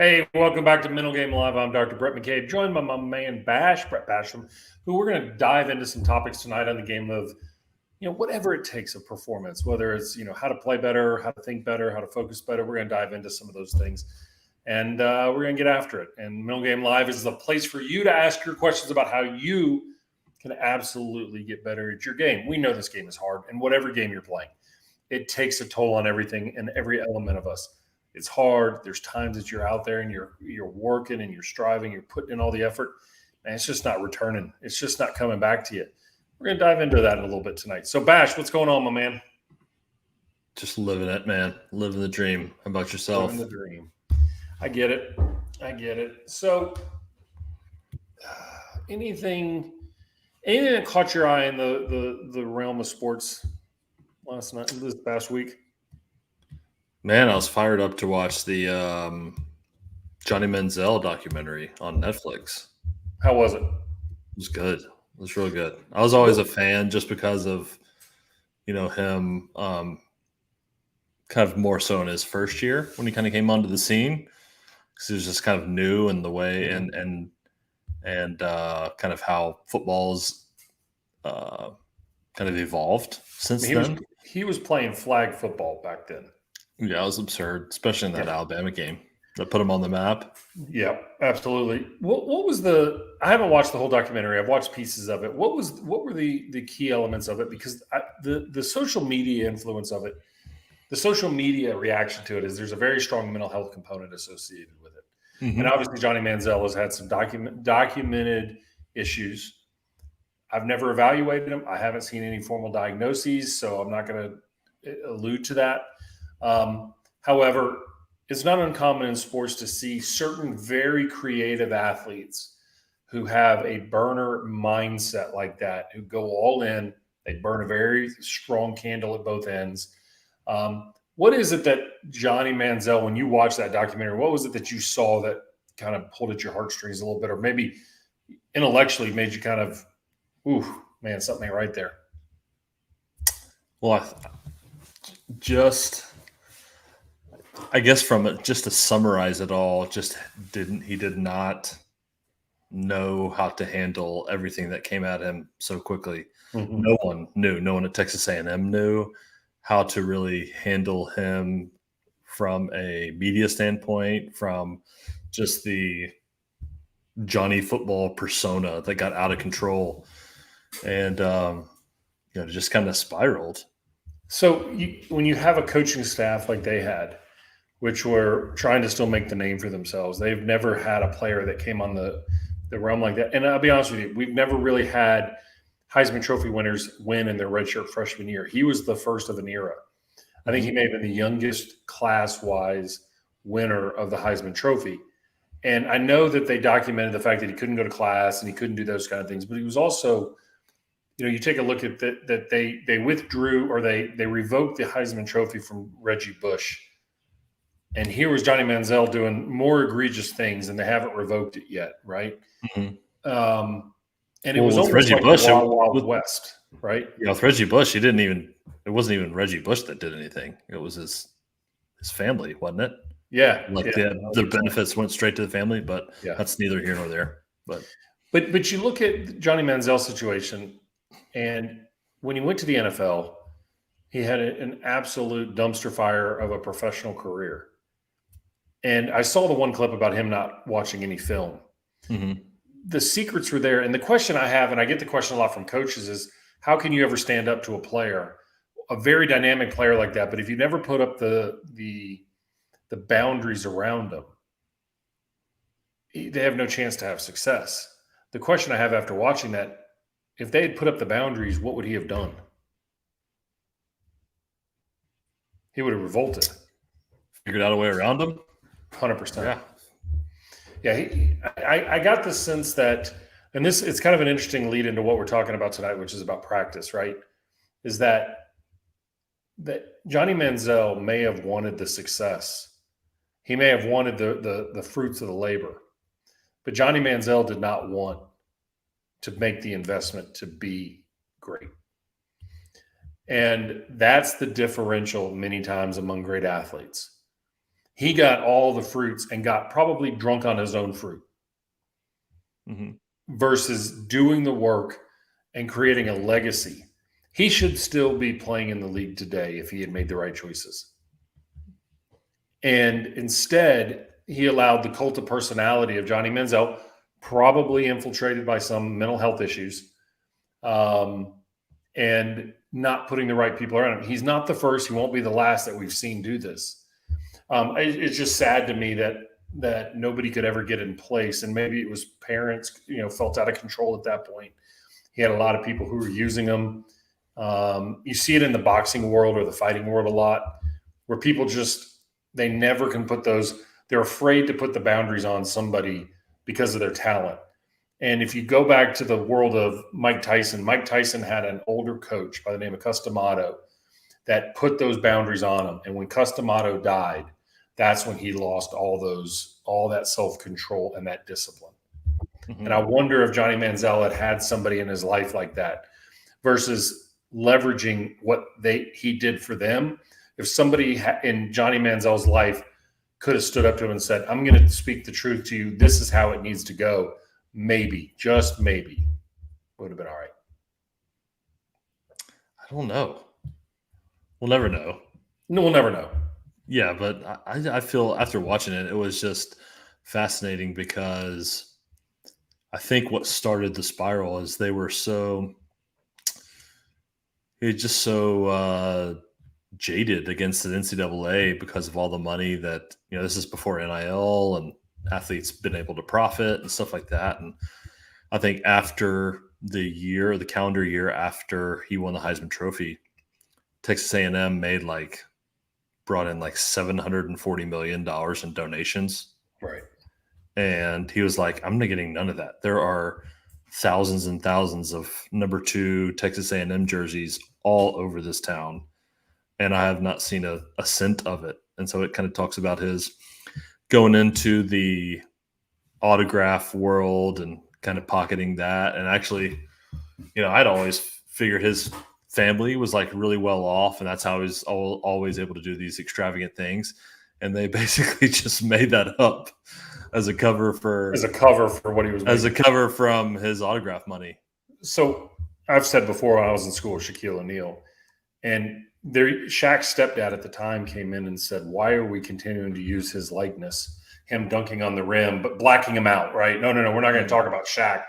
Hey, welcome back to Mental Game Live. I'm Dr. Bhrett McCabe, joined by my man Bhrett Basham, who we're going to dive into some topics tonight on the game of, whatever it takes of performance, whether it's, how to play better, how to think better, how to focus better. We're going to dive into some of those things, and we're going to get after it. And Mental Game Live is the place for you to ask your questions about how you can absolutely get better at your game. We know this game is hard, and whatever game you're playing, it takes a toll on everything and every element of us. It's hard. There's times that you're out there and you're working and you're striving, you're putting in all the effort, and it's just not returning. It's just not coming back to you. We're going to dive into that in a little bit tonight. So, Bash, what's going on, my man? Just living it, man. Living the dream. How about yourself? Living the dream. I get it. So, anything that caught your eye in the realm of sports this past week? Man, I was fired up to watch the Johnny Manziel documentary on Netflix. How was it? It was good. It was real good. I was always a fan just because of, him kind of more so in his first year when he kind of came onto the scene, because he was just kind of new in the way and kind of how football's kind of evolved since then. He was playing flag football back then. Yeah, it was absurd, especially in that Alabama game that put him on the map. Yeah, absolutely. What was I haven't watched the whole documentary. I've watched pieces of it. What were the key elements of it? Because the social media influence of it, the social media reaction to it is there's a very strong mental health component associated with it. Mm-hmm. And obviously Johnny Manziel has had some documented issues. I've never evaluated him. I haven't seen any formal diagnoses, so I'm not going to allude to that. However, it's not uncommon in sports to see certain very creative athletes who have a burner mindset like that, who go all in. They burn a very strong candle at both ends. What is it that Johnny Manziel, when you watched that documentary, what was it that you saw that kind of pulled at your heartstrings a little bit, or maybe intellectually made you kind of, ooh, man, something ain't right there? Well, I guess from it, just to summarize it all, he did not know how to handle everything that came at him so quickly. Mm-hmm. No one at Texas A&M knew how to really handle him from a media standpoint, from just the Johnny football persona that got out of control and just kind of spiraled. So when you have a coaching staff like they had, which were trying to still make the name for themselves, they've never had a player that came on the realm like that. And I'll be honest with you, we've never really had Heisman Trophy winners win in their redshirt freshman year. He was the first of an era. I think he may have been the youngest class-wise winner of the Heisman Trophy. And I know that they documented the fact that he couldn't go to class and he couldn't do those kind of things, but he was also – you take a look at that they withdrew or they revoked the Heisman Trophy from Reggie Bush. And here was Johnny Manziel doing more egregious things, and they haven't revoked it yet, right? Mm-hmm. And it was almost Reggie like Bush, Wild West, right? Yeah, with Reggie Bush, it wasn't even Reggie Bush that did anything. It was his family, wasn't it? Yeah. The benefits went straight to the family, but that's neither here nor there. But you look at Johnny Manziel's situation, and when he went to the NFL, he had an absolute dumpster fire of a professional career. And I saw the one clip about him not watching any film. Mm-hmm. The secrets were there. And the question I have, and I get the question a lot from coaches, is how can you ever stand up to a player, a very dynamic player like that, but if you never put up the boundaries around them, they have no chance to have success. The question I have after watching that, if they had put up the boundaries, what would he have done? He would have revolted. Figured out a way around him? 100%. Yeah. I got the sense that, and it's kind of an interesting lead into what we're talking about tonight, which is about practice, right? Is that Johnny Manziel may have wanted the success. He may have wanted the fruits of the labor. But Johnny Manziel did not want to make the investment to be great. And that's the differential many times among great athletes. He got all the fruits and got probably drunk on his own fruit versus doing the work and creating a legacy. He should still be playing in the league today if he had made the right choices. And instead, he allowed the cult of personality of Johnny Manziel, probably infiltrated by some mental health issues, and not putting the right people around him. He's not the first. He won't be the last that we've seen do this. It's just sad to me that nobody could ever get in place. And maybe it was parents, felt out of control at that point. He had a lot of people who were using him. You see it in the boxing world or the fighting world a lot, where people they never can put they're afraid to put the boundaries on somebody because of their talent. And if you go back to the world of Mike Tyson had an older coach by the name of Customato that put those boundaries on him. And when Customato died, that's when he lost all that self-control and that discipline. Mm-hmm. And I wonder if Johnny Manziel had somebody in his life like that versus leveraging what he did for them. If somebody in Johnny Manziel's life could have stood up to him and said, I'm going to speak the truth to you. This is how it needs to go. Maybe, just maybe, would have been all right. I don't know. We'll never know. No, we'll never know. Yeah, but I feel after watching it, it was just fascinating because I think what started the spiral is they were jaded against the NCAA because of all the money that, this is before NIL and athletes been able to profit and stuff like that. And I think after the calendar year after he won the Heisman Trophy, Texas A&M brought in $740 million in donations. Right. And he was like, I'm not getting none of that. There are thousands and thousands of number 2 Texas A&M jerseys all over this town, and I have not seen a cent of it. And so it kind of talks about his going into the autograph world and kind of pocketing that. And actually, I'd always figured his family was really well off, and that's how he's always able to do these extravagant things. And they basically just made that up as a cover for what he was making. As a cover from his autograph money. So I've said before, when I was in school with Shaquille O'Neal, and Shaq's stepdad at the time came in and said, why are we continuing to use his likeness, him dunking on the rim, but blacking him out, right? No, we're not going to talk about Shaq.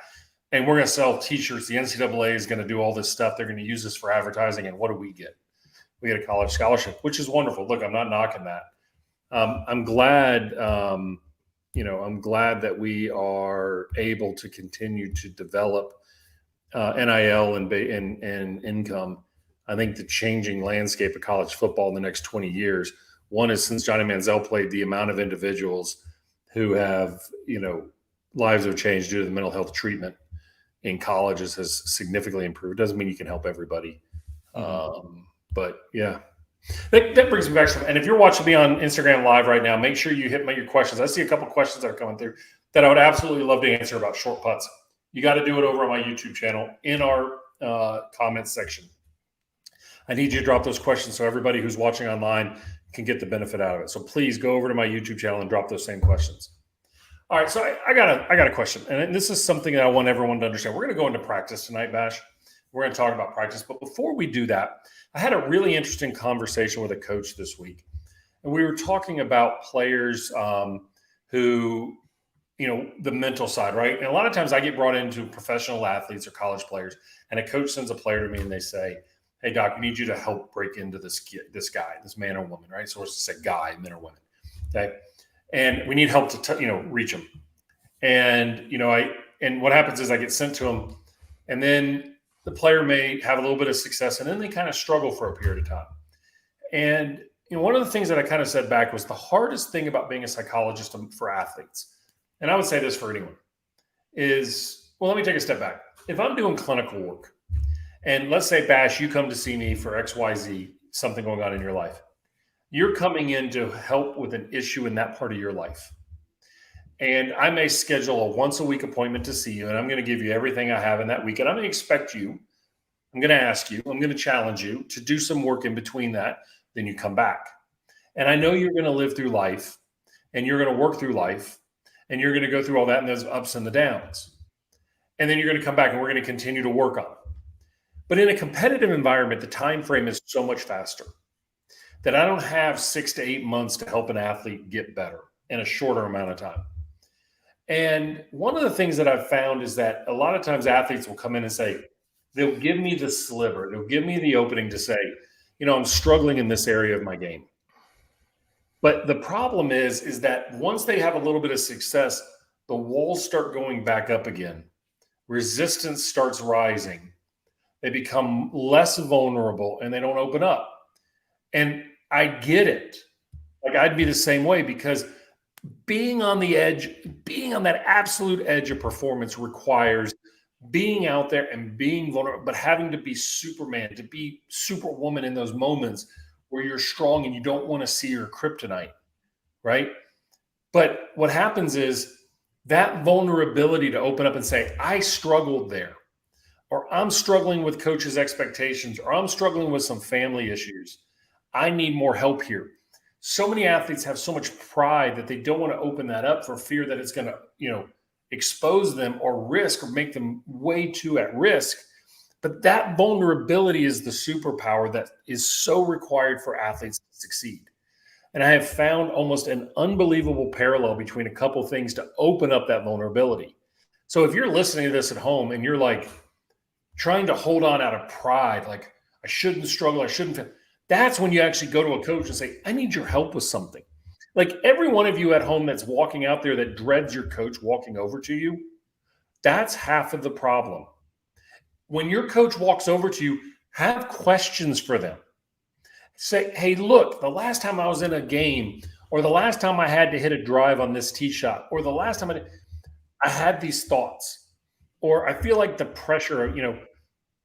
And we're going to sell T-shirts. The NCAA is going to do all this stuff. They're going to use this for advertising. And what do we get? We get a college scholarship, which is wonderful. Look, I'm not knocking that. I'm glad, I'm glad that we are able to continue to develop NIL and income. I think the changing landscape of college football in the next 20 years, one is since Johnny Manziel played, the amount of individuals who have, lives have changed due to the mental health treatment in colleges has significantly improved. Doesn't mean you can help everybody. But yeah, that brings me back to, and if you're watching me on Instagram Live right now, make sure you hit your questions. I see a couple questions that are coming through that I would absolutely love to answer about short putts. You got to do it over on my YouTube channel in our comments section. I need you to drop those questions so everybody who's watching online can get the benefit out of it. So please go over to my YouTube channel and drop those same questions. All right, so I got a question, and this is something that I want everyone to understand. We're going to go into practice tonight, Bash. We're going to talk about practice, but before we do that, I had a really interesting conversation with a coach this week, and we were talking about players who, the mental side, right? And a lot of times I get brought into professional athletes or college players, and a coach sends a player to me and they say, hey, Doc, we need you to help break into this guy, this man or woman, right? So it's just a guy, men or women, okay? And we need help to, reach him. And, and what happens is I get sent to him, and then the player may have a little bit of success, and then they kind of struggle for a period of time. And, one of the things that I kind of said back was the hardest thing about being a psychologist for athletes, and I would say this for anyone, is, well, let me take a step back. If I'm doing clinical work, and let's say, Bash, you come to see me for XYZ, something going on in your life. You're coming in to help with an issue in that part of your life. And I may schedule a once-a-week appointment to see you, and I'm going to give you everything I have in that week. And I'm going to expect you, I'm going to ask you, I'm going to challenge you to do some work in between that. Then you come back. And I know you're going to live through life and you're going to work through life, and you're going to go through all that and those ups and the downs. And then you're going to come back and we're going to continue to work on it. But in a competitive environment, the time frame is so much faster that I don't have 6 to 8 months to help an athlete get better in a shorter amount of time. And one of the things that I've found is that a lot of times athletes will come in and say, they'll give me the sliver, they'll give me the opening to say, I'm struggling in this area of my game. But the problem is that once they have a little bit of success, the walls start going back up again. Resistance starts rising. They become less vulnerable and they don't open up. And I get it. Like I'd be the same way, because being on the edge, being on that absolute edge of performance requires being out there and being vulnerable, but having to be Superman, to be Superwoman in those moments where you're strong and you don't want to see your kryptonite, right? But what happens is that vulnerability to open up and say, I struggled there, or I'm struggling with coaches' expectations, or I'm struggling with some family issues. I need more help here. So many athletes have so much pride that they don't want to open that up for fear that it's going to, expose them or risk or make them way too at risk. But that vulnerability is the superpower that is so required for athletes to succeed. And I have found almost an unbelievable parallel between a couple things to open up that vulnerability. So if you're listening to this at home and you're like trying to hold on out of pride, like I shouldn't struggle, I shouldn't fail, that's when you actually go to a coach and say, I need your help with something. Like every one of you at home that's walking out there that dreads your coach walking over to you, that's half of the problem. When your coach walks over to you, have questions for them. Say, hey, look, the last time I was in a game, or the last time I had to hit a drive on this tee shot, or the last time I had these thoughts, or I feel like the pressure,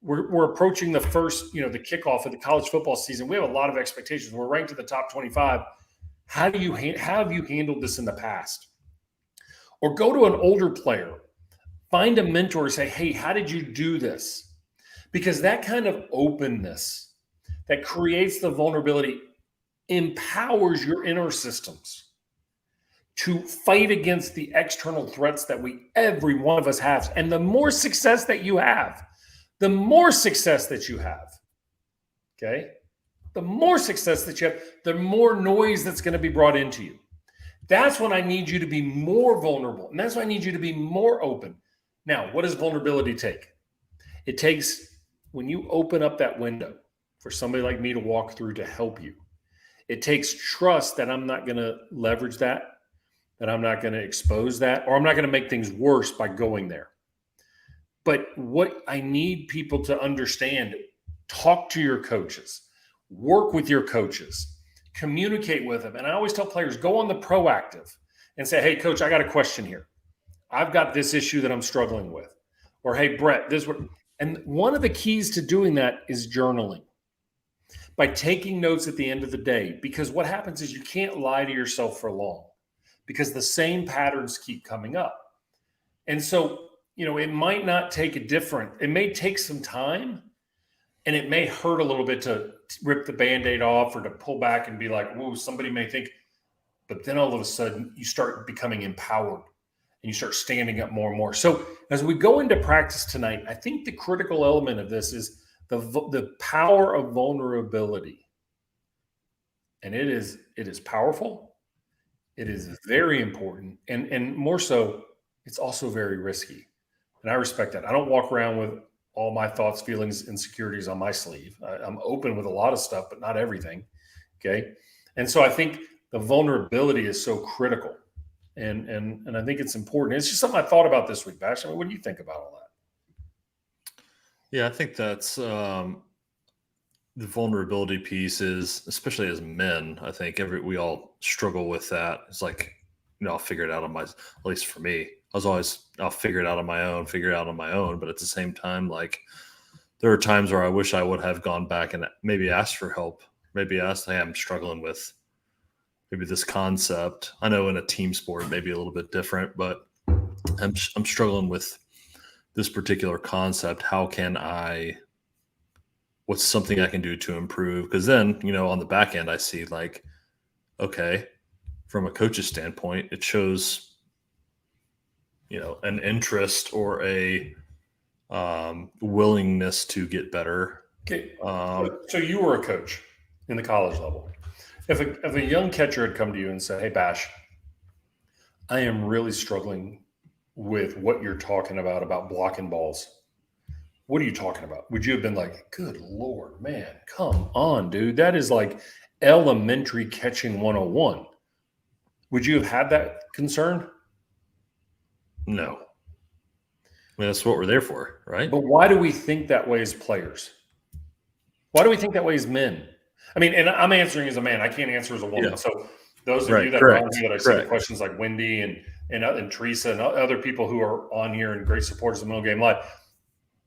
we're approaching the first, the kickoff of the college football season. We have a lot of expectations. We're ranked in the top 25. How have you handled this in the past? Or go to an older player, find a mentor, say, hey, how did you do this? Because that kind of openness that creates the vulnerability empowers your inner systems to fight against the external threats that every one of us has. And the more success that you have, the more success that you have, okay? The more success that you have, the more noise that's going to be brought into you. That's when I need you to be more vulnerable. And that's when I need you to be more open. Now, what does vulnerability take? It takes, when you open up that window for somebody like me to walk through to help you, it takes trust that I'm not going to leverage that I'm not going to expose that, or I'm not going to make things worse by going there. But what I need people to understand, talk to your coaches, work with your coaches, communicate with them. And I always tell players, go on the proactive and say, hey, coach, I got a question here. I've got this issue that I'm struggling with. Or, hey, Bhrett, this one. And one of the keys to doing that is journaling. By taking notes at the end of the day, because what happens is you can't lie to yourself for long because the same patterns keep coming up. And so, it might not take it may take some time, and it may hurt a little bit to rip the Band-Aid off or to pull back and be like, whoa, somebody may think, but then all of a sudden you start becoming empowered and you start standing up more and more. So as we go into practice tonight, I think the critical element of this is the power of vulnerability. And it is powerful. It is very important. And more so, it's also very risky. And I respect that. I don't walk around with all my thoughts, feelings, insecurities on my sleeve. I'm open with a lot of stuff, but not everything. Okay. And so I think the vulnerability is so critical. And I think it's important. It's just something I thought about this week, Bash. I mean, what do you think about all that? Yeah, I think that's the vulnerability piece is, especially as men, I think we all struggle with that. It's like, I'll figure it out at least for me. I'll figure it out on my own. But at the same time, like there are times where I wish I would have gone back and maybe asked for help, maybe asked, hey, I'm struggling with maybe this concept. I know in a team sport, it may be a little bit different, but I'm struggling with this particular concept. What's something I can do to improve? Because then, on the back end, I see like, okay, from a coach's standpoint, it shows, an interest or a willingness to get better. Okay. So you were a coach in the college level. If a young catcher had come to you and said, "Hey, Bash, I am really struggling with what you're talking about blocking balls. What are you talking about?" Would you have been like, "Good Lord, man, come on, dude. That is like elementary catching 101." Would you have had that concern? No. I mean, that's what we're there for, right? But why do we think that way as players? Why do we think that way as men? I mean, and I'm answering as a man. I can't answer as a woman. Yeah. So those of you that are on here that I see the questions like Wendy and Teresa and other people who are on here and great supporters of Middle Game Live,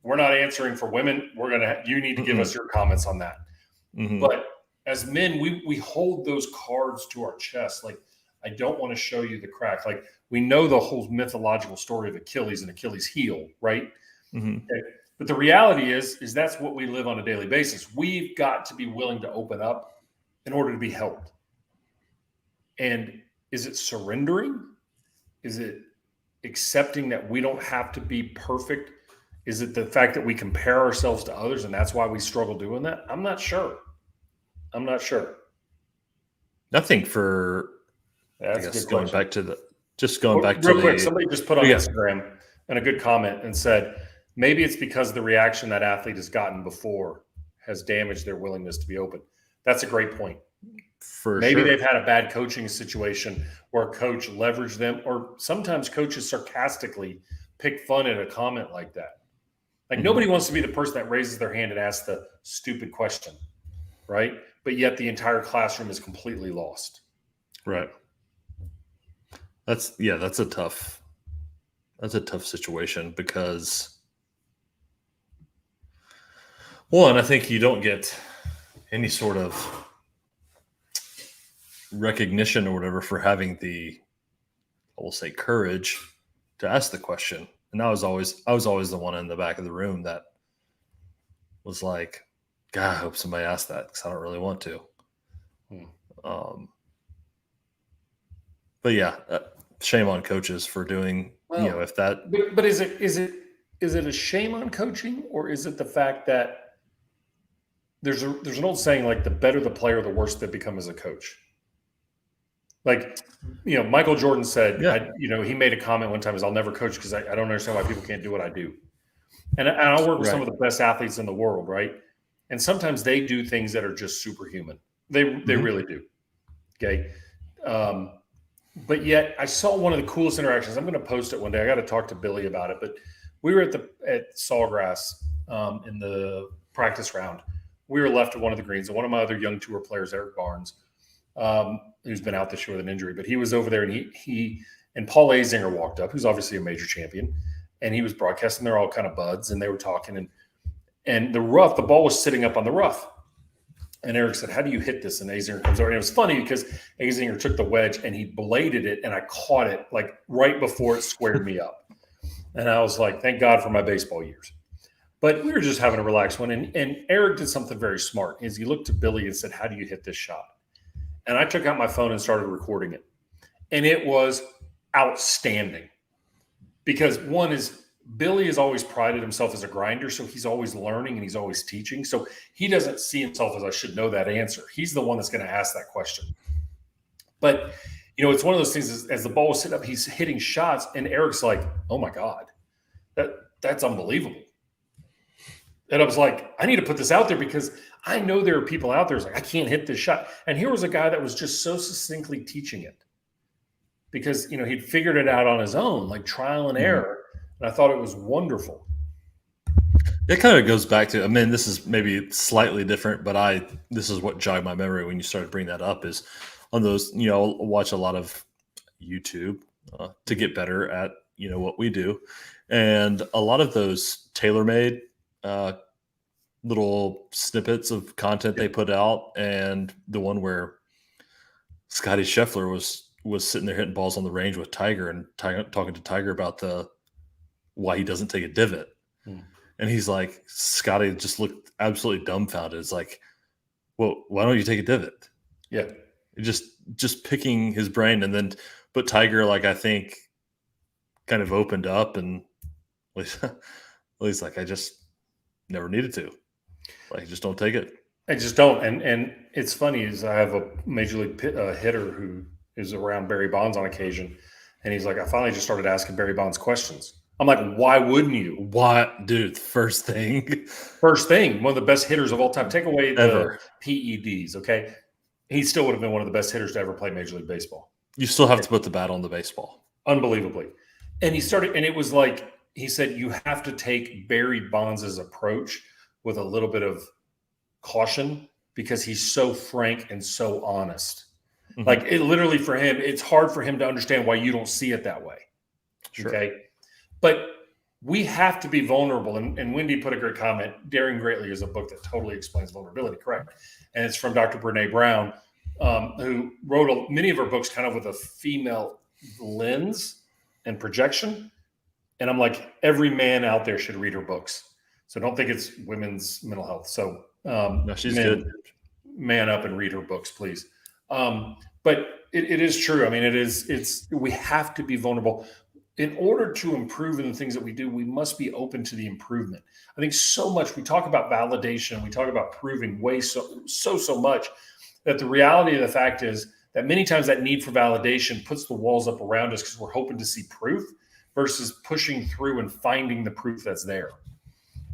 we're not answering for women. You need to give us your comments on that. Mm-hmm. But as men, we hold those cards to our chest. Like, I don't want to show you the crack. Like, we know the whole mythological story of Achilles and Achilles' heel, right? Mm-hmm. Okay. But the reality is that's what we live on a daily basis. We've got to be willing to open up in order to be helped. And is it surrendering? Is it accepting that we don't have to be perfect? Is it the fact that we compare ourselves to others and that's why we struggle doing that? I'm not sure. I think for that's I guess a good going question. back to the real quick, somebody just put on Instagram and a good comment and said, maybe it's because the reaction that athlete has gotten before has damaged their willingness to be open. That's a great point. Maybe they've had a bad coaching situation where a coach leveraged them, or sometimes coaches sarcastically pick fun at a comment like that. Like, nobody wants to be the person that raises their hand and asks the stupid question, right? But yet the entire classroom is completely lost. Right. That's a tough situation because, one, I think you don't get any sort of recognition or whatever for having I will say, courage to ask the question. And I was always the one in the back of the room that was like, God, I hope somebody asked that because I don't really want to. But yeah, shame on coaches for doing, if that. But is it a shame on coaching, or is it the fact that there's an old saying, like, the better the player, the worse they become as a coach? Like, Michael Jordan said, he made a comment one time, is, "I'll never coach because I don't understand why people can't do what I do." And I'll work with some of the best athletes in the world, right? And sometimes they do things that are just superhuman. They really do. Okay. But yet I saw one of the coolest interactions. I'm going to post it one day. I got to talk to Billy about it. But we were at Sawgrass in the practice round. We were left at one of the greens, and one of my other young tour players, Eric Barnes, who's been out this year with an injury, but he was over there, and he and Paul Azinger walked up, who's obviously a major champion, and he was broadcasting. They're all kind of buds, and they were talking, and the ball was sitting up on the rough. And Eric said, "How do you hit this?" And Azinger comes over. And it was funny because Azinger took the wedge and he bladed it, and I caught it like right before it squared me up. And I was like, thank God for my baseball years. But we were just having a relaxed one. And Eric did something very smart. Is he looked to Billy and said, "How do you hit this shot?" And I took out my phone and started recording it. And it was outstanding. Because one is, Billy has always prided himself as a grinder, so he's always learning and he's always teaching. So he doesn't see himself as, I should know that answer. He's the one that's going to ask that question. But, it's one of those things, as the ball was sitting up, he's hitting shots, and Eric's like, "Oh my God, that's unbelievable." And I was like, I need to put this out there because I know there are people out there who's like, I can't hit this shot. And here was a guy that was just so succinctly teaching it because, he'd figured it out on his own, like trial and error. And I thought it was wonderful. It kind of goes back to, this is maybe slightly different, but this is what jogged my memory when you started bringing that up, is on those, I'll watch a lot of YouTube to get better at, what we do. And a lot of those tailor-made little snippets of content they put out, and the one where Scotty Scheffler was sitting there hitting balls on the range with Tiger and talking to Tiger about why he doesn't take a divot. And he's like, Scotty just looked absolutely dumbfounded. It's like, well, why don't you take a divot? Yeah. It just just picking his brain, and then but Tiger, like, I think, kind of opened up, and at least like, I just never needed to. Like, just don't take it. I just don't. And it's funny is I have a major league hitter who is around Barry Bonds on occasion, and he's like, I finally just started asking Barry Bonds questions. I'm like, why wouldn't you? What, dude? First thing, One of the best hitters of all time. Take away the ever. PEDs, okay? He still would have been one of the best hitters to ever play Major League Baseball. You still have to put the bat on the baseball. Unbelievably. And he started, and it was like, he said, you have to take Barry Bonds' approach with a little bit of caution because he's so frank and so honest. Mhm. Like, it literally for him, it's hard for him to understand why you don't see it that way. Sure. Okay. But we have to be vulnerable. And Wendy put a great comment. Daring Greatly is a book that totally explains vulnerability, correct? And it's from Dr. Brene Brown, who wrote many of her books kind of with a female lens and projection. And I'm like, every man out there should read her books. So don't think it's women's mental health. So No, she's good. Man up and read her books, please. But it is true. I mean, we have to be vulnerable. In order to improve in the things that we do, we must be open to the improvement. I think so much we talk about validation, we talk about proving way so much that the reality of the fact is that many times that need for validation puts the walls up around us because we're hoping to see proof versus pushing through and finding the proof that's there.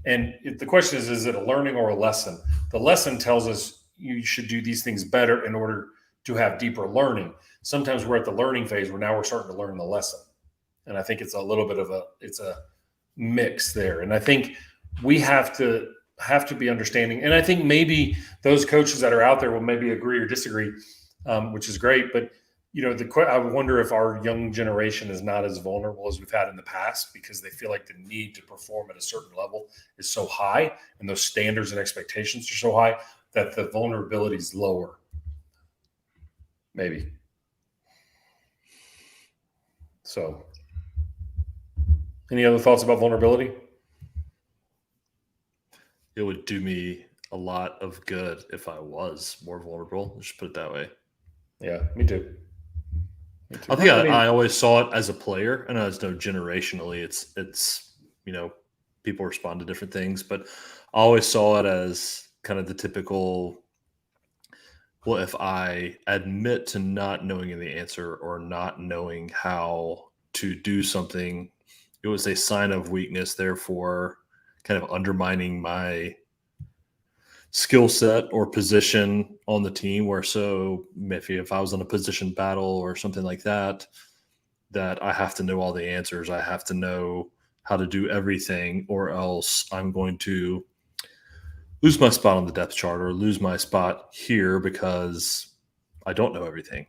And the question is it a learning or a lesson? The lesson tells us you should do these things better in order to have deeper learning. Sometimes we're at the learning phase where now we're starting to learn the lesson. And I think it's a little bit of a mix there. And I think we have to be understanding. And I think maybe those coaches that are out there will maybe agree or disagree, which is great. But, you know, I wonder if our young generation is not as vulnerable as we've had in the past because they feel like the need to perform at a certain level is so high and those standards and expectations are so high that the vulnerability is lower. Maybe. So. Any other thoughts about vulnerability? It would do me a lot of good if I was more vulnerable. Let's just put it that way. Yeah, me too. I think I always saw it as a player, and as no generationally, it's you know, people respond to different things, but I always saw it as kind of the typical. Well, if I admit to not knowing the answer or not knowing how to do something, it was a sign of weakness, therefore kind of undermining my skill set or position on the team. Where so if I was in a position battle or something like that, that I have to know all the answers. I have to know how to do everything, or else I'm going to lose my spot on the depth chart or lose my spot here because I don't know everything.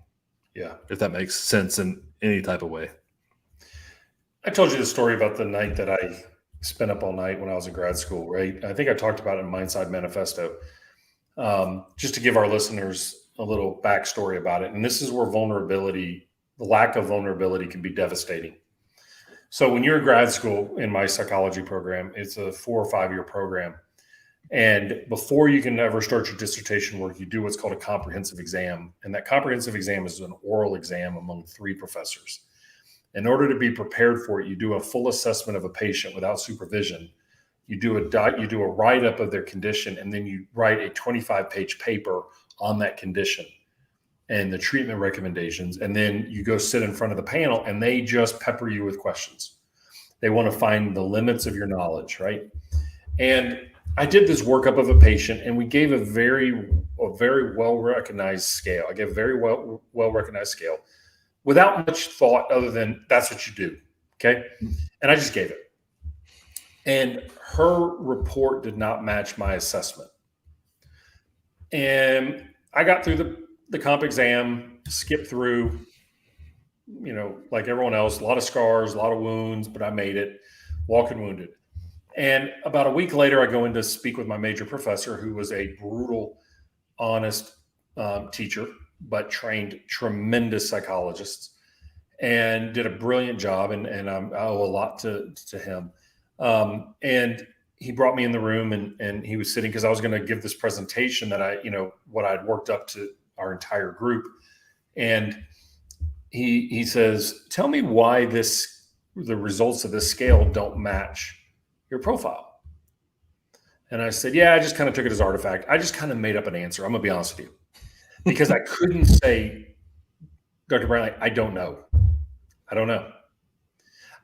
Yeah. If that makes sense in any type of way. I told you the story about the night that I spent up all night when I was in grad school, right? I think I talked about it in Mindside Manifesto. Just to give our listeners a little backstory about it. And this is where the lack of vulnerability can be devastating. So when you're in grad school in my psychology program, it's a 4 or 5 year program. And before you can ever start your dissertation work, you do what's called a comprehensive exam. And that comprehensive exam is an oral exam among 3 professors. In order to be prepared for it, you do a full assessment of a patient without supervision. You do a write-up of their condition, and then you write a 25-page paper on that condition and the treatment recommendations. And then you go sit in front of the panel, and they just pepper you with questions. They want to find the limits of your knowledge, right? And I did this workup of a patient, and we gave a very well-recognized scale. I gave a very well-recognized scale, without much thought other than that's what you do, okay? And I just gave it. And her report did not match my assessment. And I got through the comp exam, skipped through, you know, like everyone else, a lot of scars, a lot of wounds, but I made it, walking wounded. And about a week later, I go in to speak with my major professor, who was a brutal, honest teacher, but trained tremendous psychologists and did a brilliant job. And I owe a lot to him. And he brought me in the room and he was sitting because I was going to give this presentation that what I'd worked up to our entire group. And he says, tell me why the results of this scale don't match your profile. And I said, yeah, I just kind of took it as artifact. I just kind of made up an answer. I'm going to be honest with you. Because I couldn't say, Dr. Brown, I don't know. I don't know.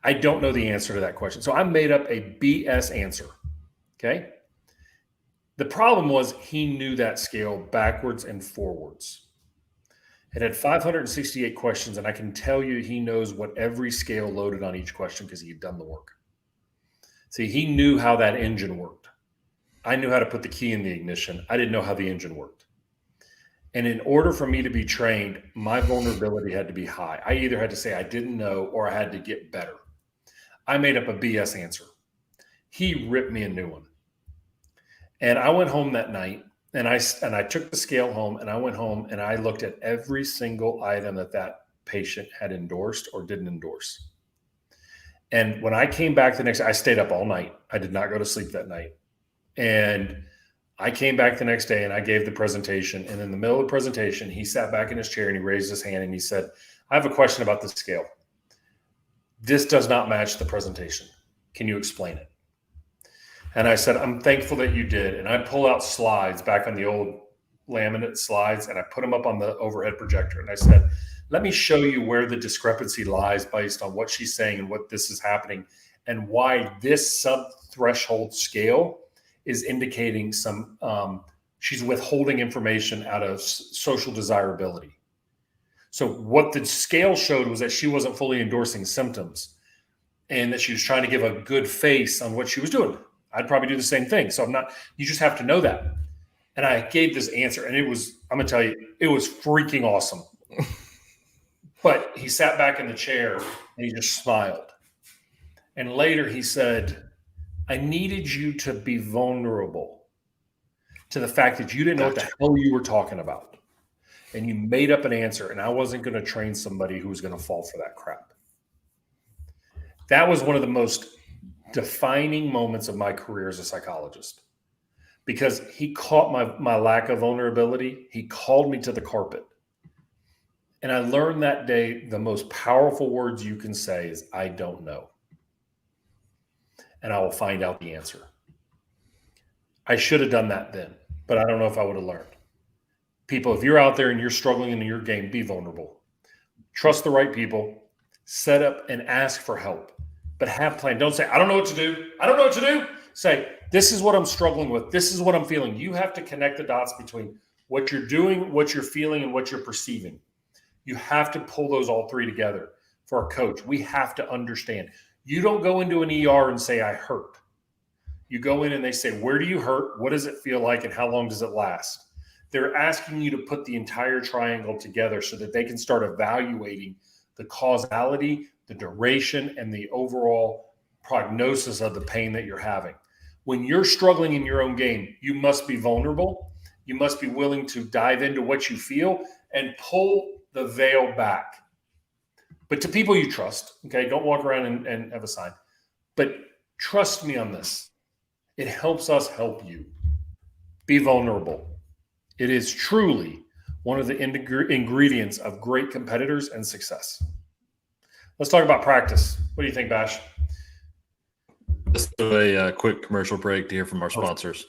I don't know the answer to that question. So I made up a BS answer. Okay. The problem was he knew that scale backwards and forwards. It had 568 questions, and I can tell you he knows what every scale loaded on each question because he had done the work. See, he knew how that engine worked. I knew how to put the key in the ignition. I didn't know how the engine worked. And in order for me to be trained, my vulnerability had to be high. I either had to say I didn't know or I had to get better. I made up a BS answer. He ripped me a new one. And I went home that night and I took the scale home and I went home and I looked at every single item that patient had endorsed or didn't endorse. And when I came back the next, I stayed up all night. I did not go to sleep that night. And I came back the next day and I gave the presentation. And in the middle of the presentation, he sat back in his chair and he raised his hand and he said, I have a question about the scale. This does not match the presentation. Can you explain it? And I said, I'm thankful that you did. And I pulled out slides back on the old laminate slides and I put them up on the overhead projector. And I said, let me show you where the discrepancy lies based on what she's saying and what this is happening and why this sub-threshold scale is indicating some she's withholding information out of social desirability. So what the scale showed was that she wasn't fully endorsing symptoms and that she was trying to give a good face on what she was doing. I'd probably do the same thing. So you just have to know that. And I gave this answer and I'm going to tell you, it was freaking awesome. But he sat back in the chair and he just smiled. And later he said, I needed you to be vulnerable to the fact that you didn't know what the hell you were talking about. And you made up an answer, and I wasn't going to train somebody who was going to fall for that crap. That was one of the most defining moments of my career as a psychologist because he caught my lack of vulnerability. He called me to the carpet. And I learned that day the most powerful words you can say is, I don't know. And I will find out the answer. I should have done that then, but I don't know if I would have learned. People, if you're out there and you're struggling in your game, be vulnerable. Trust the right people. Set up and ask for help, but have a plan. Don't say, I don't know what to do. I don't know what to do. Say, this is what I'm struggling with. This is what I'm feeling. You have to connect the dots between what you're doing, what you're feeling, and what you're perceiving. You have to pull those all three together for a coach. We have to understand. You don't go into an ER and say, I hurt. You go in and they say, where do you hurt? What does it feel like? And how long does it last? They're asking you to put the entire triangle together so that they can start evaluating the causality, the duration, and the overall prognosis of the pain that you're having. When you're struggling in your own game, you must be vulnerable. You must be willing to dive into what you feel and pull the veil back. But to people you trust, okay? Don't walk around and have a sign. But trust me on this. It helps us help you. Be vulnerable. It is truly one of the ingredients of great competitors and success. Let's talk about practice. What do you think, Bash? Let's do a quick commercial break to hear from our sponsors.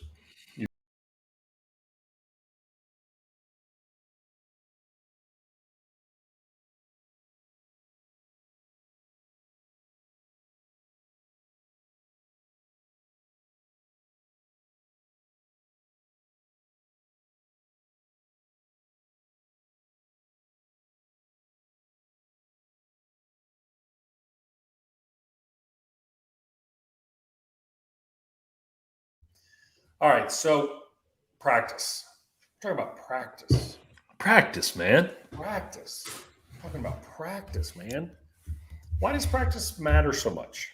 All right, so practice. We're talking about practice. Practice, man. Practice. We're talking about practice, man. Why does practice matter so much?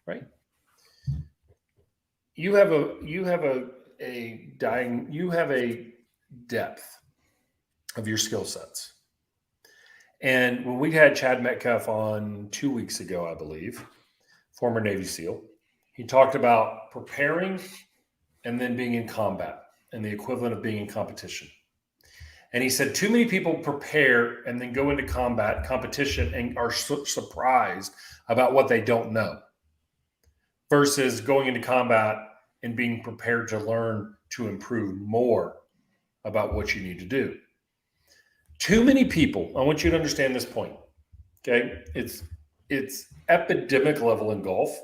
Right? You have a depth of your skill sets. And when we had Chad Metcalf on 2 weeks ago, I believe, former Navy SEAL, he talked about preparing and then being in combat and the equivalent of being in competition. And he said, too many people prepare and then go into competition and are surprised about what they don't know versus going into combat and being prepared to learn to improve more about what you need to do. Too many people, I want you to understand this point, okay? It's epidemic level in golf,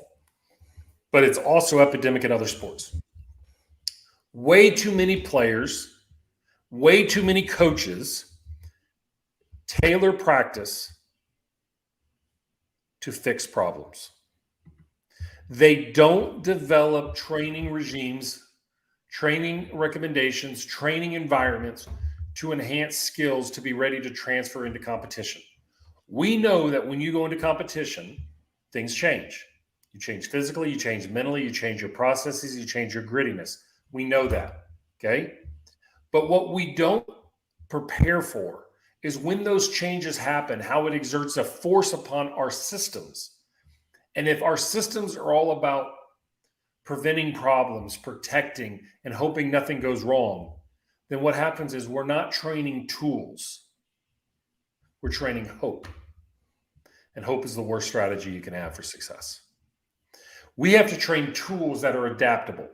but it's also epidemic in other sports. Way too many players, way too many coaches tailor practice to fix problems. They don't develop training regimes, training recommendations, training environments to enhance skills to be ready to transfer into competition. We know that when you go into competition, things change. You change physically, you change mentally, you change your processes, you change your grittiness. We know that, okay? But what we don't prepare for is when those changes happen, how it exerts a force upon our systems. And if our systems are all about preventing problems, protecting, and hoping nothing goes wrong, then what happens is we're not training tools. We're training hope. And hope is the worst strategy you can have for success. We have to train tools that are adaptable.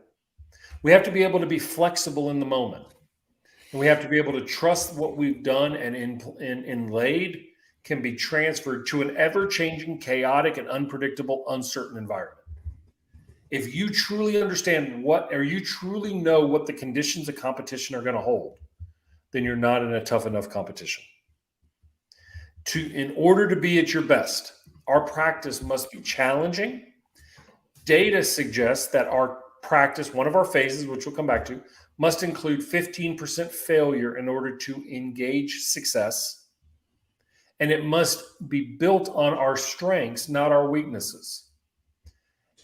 We have to be able to be flexible in the moment. And we have to be able to trust what we've done and inlaid can be transferred to an ever-changing, chaotic, and unpredictable, uncertain environment. If you truly understand you truly know what the conditions of competition are going to hold, then you're not in a tough enough competition. In order to be at your best, our practice must be challenging. Data suggests that our practice, one of our phases, which we'll come back to, must include 15% failure in order to engage success. And it must be built on our strengths, not our weaknesses.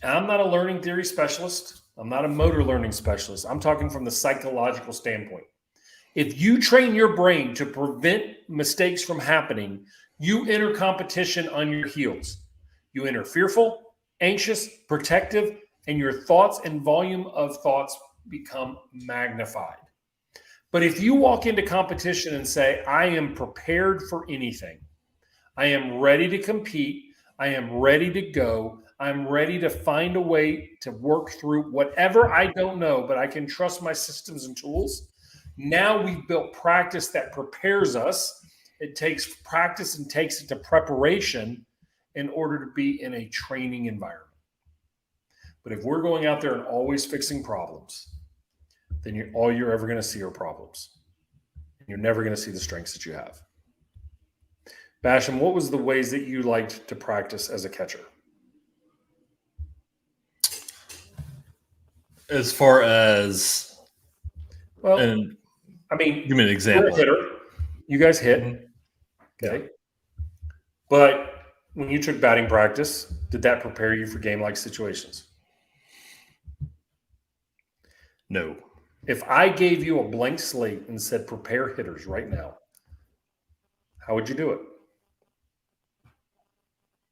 And I'm not a learning theory specialist. I'm not a motor learning specialist. I'm talking from the psychological standpoint. If you train your brain to prevent mistakes from happening, you enter competition on your heels. You enter fearful, anxious, protective, and your thoughts and volume of thoughts become magnified. But if you walk into competition and say, I am prepared for anything, I am ready to compete, I am ready to go, I'm ready to find a way to work through whatever I don't know, but I can trust my systems and tools. Now we've built practice that prepares us. It takes practice and takes it to preparation in order to be in a training environment. But if we're going out there and always fixing problems, then all you're ever going to see are problems. And you're never going to see the strengths that you have. Basham, what was the ways that you liked to practice as a catcher? As far as, well, and I mean, give me an example. You're a hitter. You guys hit, okay. Yeah. But when you took batting practice, did that prepare you for game-like situations? No. If I gave you a blank slate and said prepare hitters right now, how would you do it?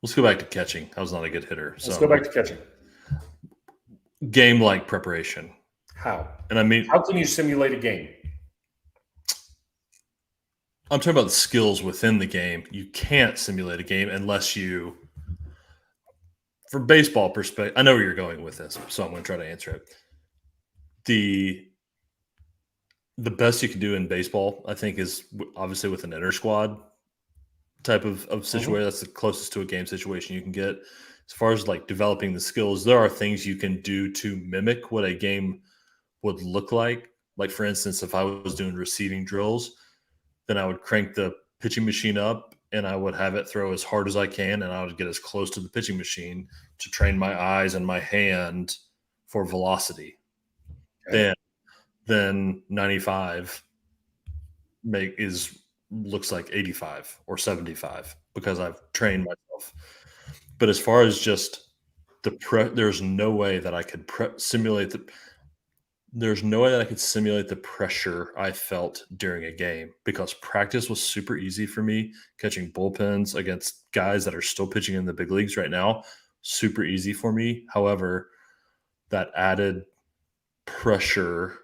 Let's go back to catching. I was not a good hitter. Let's go back to catching. Game-like preparation. How? And I mean, how can you simulate a game? I'm talking about the skills within the game. You can't simulate a game unless you, from baseball perspective, I know where you're going with this, so I'm going to try to answer it. The best you can do in baseball, I think, is obviously with an inter squad type of situation. Mm-hmm. That's the closest to a game situation you can get. As far as like developing the skills, there are things you can do to mimic what a game would look like. Like, for instance, if I was doing receiving drills, then I would crank the pitching machine up and I would have it throw as hard as I can, and I would get as close to the pitching machine to train my eyes and my hand for velocity. Okay. Then 95 looks like 85 or 75 because I've trained myself. But as far as just there's no way that I could simulate the pressure I felt during a game, because practice was super easy for me. Catching bullpens against guys that are still pitching in the big leagues right now, super easy for me. However, that added pressure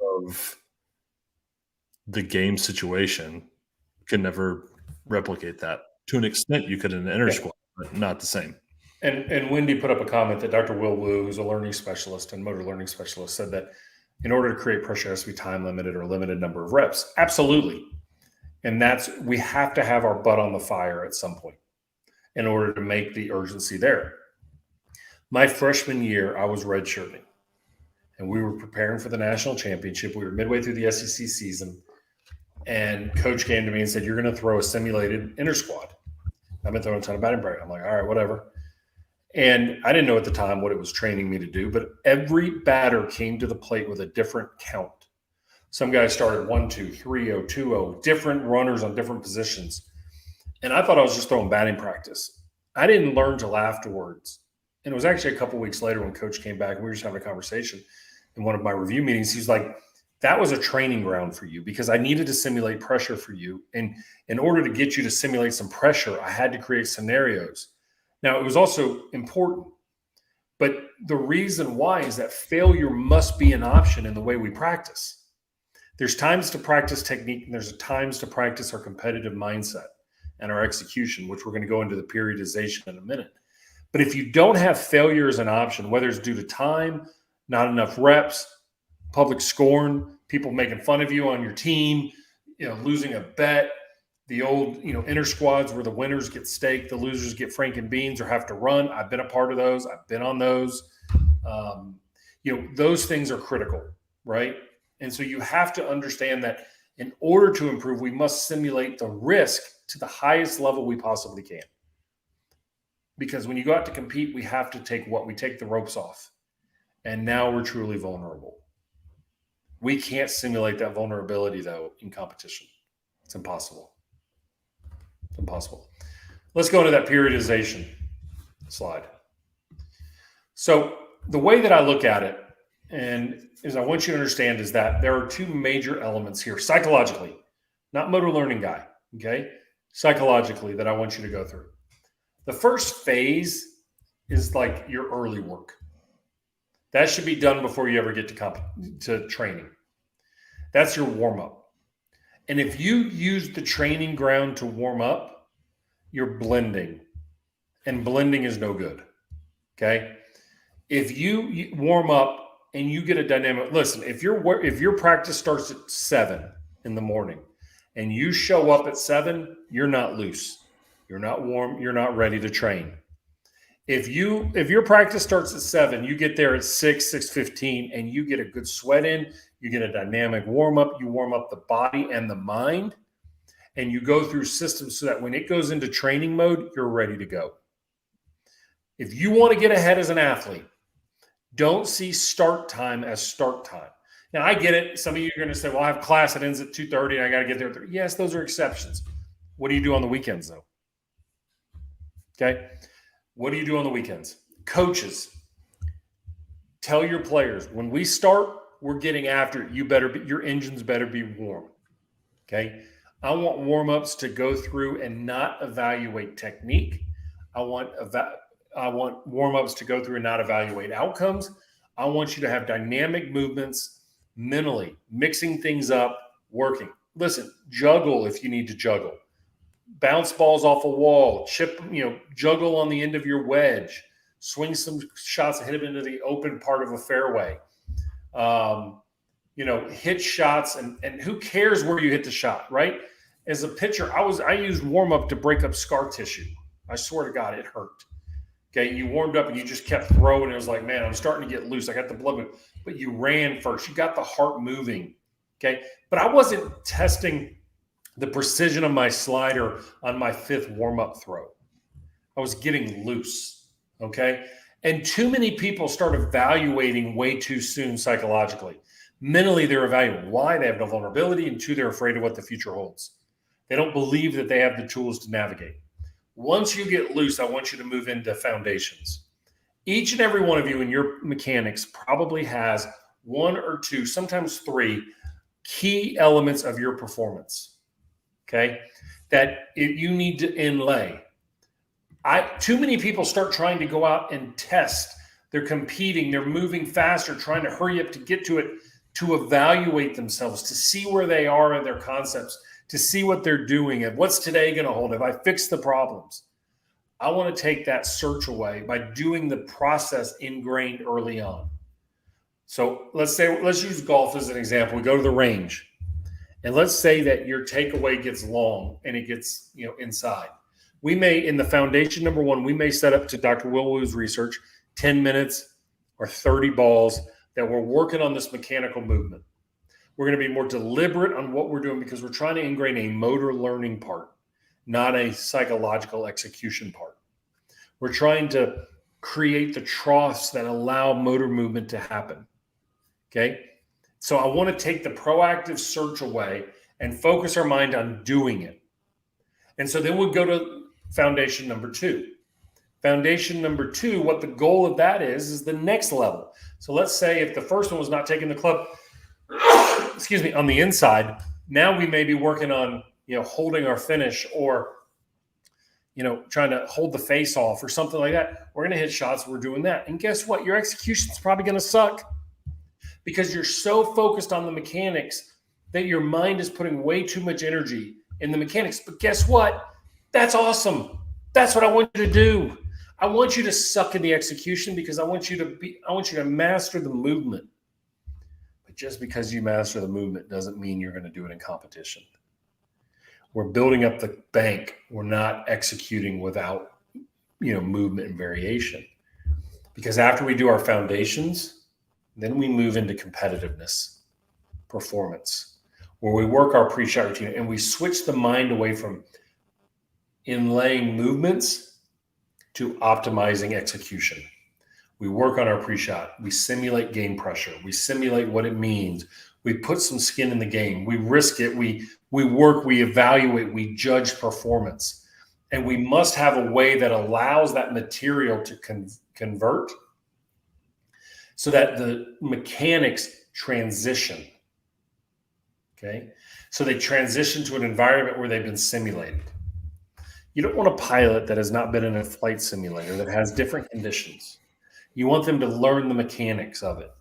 of the game situation can never replicate that. To an extent, you could in an inter squad, but not the same. And Wendy put up a comment that Dr. Will Wu, who's a learning specialist and motor learning specialist, said that in order to create pressure, it has to be time limited or limited number of reps. Absolutely. And we have to have our butt on the fire at some point in order to make the urgency there. My freshman year, I was redshirting, and we were preparing for the national championship. We were midway through the SEC season, and coach came to me and said, "You're going to throw a simulated inter squad." I've been throwing a ton of batting practice. I'm like, all right, whatever. And I didn't know at the time what it was training me to do, but every batter came to the plate with a different count. Some guys started 1-2, 3-0, 2-0, different runners on different positions. And I thought I was just throwing batting practice. I didn't learn till afterwards. And it was actually a couple weeks later when coach came back and we were just having a conversation in one of my review meetings. He's like, that was a training ground for you because I needed to simulate pressure for you. And in order to get you to simulate some pressure, I had to create scenarios. Now, it was also important, but the reason why is that failure must be an option in the way we practice. There's times to practice technique, and there's times to practice our competitive mindset and our execution, which we're going to go into the periodization in a minute. But if you don't have failure as an option, whether it's due to time, not enough reps, public scorn, people making fun of you on your team, losing a bet, the old, inter squads where the winners get steak, the losers get franken beans or have to run. I've been a part of those. I've been on those. Those things are critical, right? And so you have to understand that in order to improve, we must simulate the risk to the highest level we possibly can. Because when you go out to compete, we have to take the ropes off. And now we're truly vulnerable. We can't simulate that vulnerability, though, in competition. It's impossible. It's impossible. Let's go into that periodization slide. So the way that I look at it, and as I want you to understand, is that there are two major elements here psychologically, not motor learning guy, okay? Psychologically that I want you to go through. The first phase is like your early work. That should be done before you ever get to training. That's your warm-up. And if you use the training ground to warm up, you're blending. And blending is no good, okay? If you warm up and you get a dynamic, listen, if your practice starts at 7 in the morning and you show up at 7, you're not loose. You're not warm. You're not ready to train. If your practice starts at 7, you get there at 6:15, and you get a good sweat in, you get a dynamic warm-up, you warm up the body and the mind, and you go through systems so that when it goes into training mode, you're ready to go. If you want to get ahead as an athlete, don't see start time as start time. Now, I get it. Some of you are going to say, well, I have class that ends at 2:30 and I got to get there at 3. Yes, those are exceptions. What do you do on the weekends, though? Okay? What do you do on the weekends? Coaches, tell your players, when we start, we're getting after it. Your engines better be warm. Okay? I want warm-ups to go through and not evaluate technique. I want warm-ups to go through and not evaluate outcomes. I want you to have dynamic movements mentally, mixing things up, working. Listen, juggle if you need to juggle. Bounce balls off a wall, juggle on the end of your wedge, swing some shots and hit them into the open part of a fairway. Hit shots and who cares where you hit the shot, right? As a pitcher, I used warm-up to break up scar tissue. I swear to God, it hurt. Okay, you warmed up and you just kept throwing. It was like, man, I'm starting to get loose. I got the blood moving. But you ran first. You got the heart moving. Okay, but I wasn't testing the precision of my slider on my 5th warm-up throw. I was getting loose, okay? And too many people start evaluating way too soon psychologically. Mentally, they're evaluating. Why? They have no vulnerability, and 2, they're afraid of what the future holds. They don't believe that they have the tools to navigate. Once you get loose, I want you to move into foundations. Each and every one of you in your mechanics probably has 1 or 2, sometimes 3 key elements of your performance. Okay, that you need to inlay. Too many people start trying to go out and test. They're competing. They're moving faster, trying to hurry up to get to it. to evaluate themselves, to see where they are in their concepts, to see what they're doing and what's today going to hold. Have I fixed the problems? I want to take that search away by doing the process ingrained early on. So let's use golf as an example. We go to the range, and let's say that your takeaway gets long and it gets inside. We may, in the foundation number one, we may set up to Dr. Will Wu's research 10 minutes or 30 balls that we're working on this mechanical movement. We're going to be more deliberate on what we're doing because we're trying to ingrain a motor learning part, not a psychological execution part. We're trying to create the troughs that allow motor movement to happen. Okay. So I want to take the proactive search away and focus our mind on doing it. And so then we'll go to foundation number two. Foundation number two, what the goal of that is the next level. So let's say if the first one was not taking the club, on the inside, now we may be working on, holding our finish or, trying to hold the face off or something like that. We're going to hit shots. We're doing that. And guess what? Your execution is probably going to suck because you're so focused on the mechanics that your mind is putting way too much energy in the mechanics. But guess what? That's awesome. That's what I want you to do. I want you to suck in the execution because I want you to master the movement. But just because you master the movement doesn't mean you're going to do it in competition. We're building up the bank. We're not executing without, movement and variation. Because after we do our foundations, then we move into competitiveness, performance, where we work our pre-shot routine and we switch the mind away from inlaying movements to optimizing execution. We work on our pre-shot. We simulate game pressure. We simulate what it means. We put some skin in the game. We risk it. We work, we evaluate, we judge performance. And we must have a way that allows that material to convert so that the mechanics transition. Okay? So they transition to an environment where they've been simulated. You don't want a pilot that has not been in a flight simulator that has different conditions. You want them to learn the mechanics of it.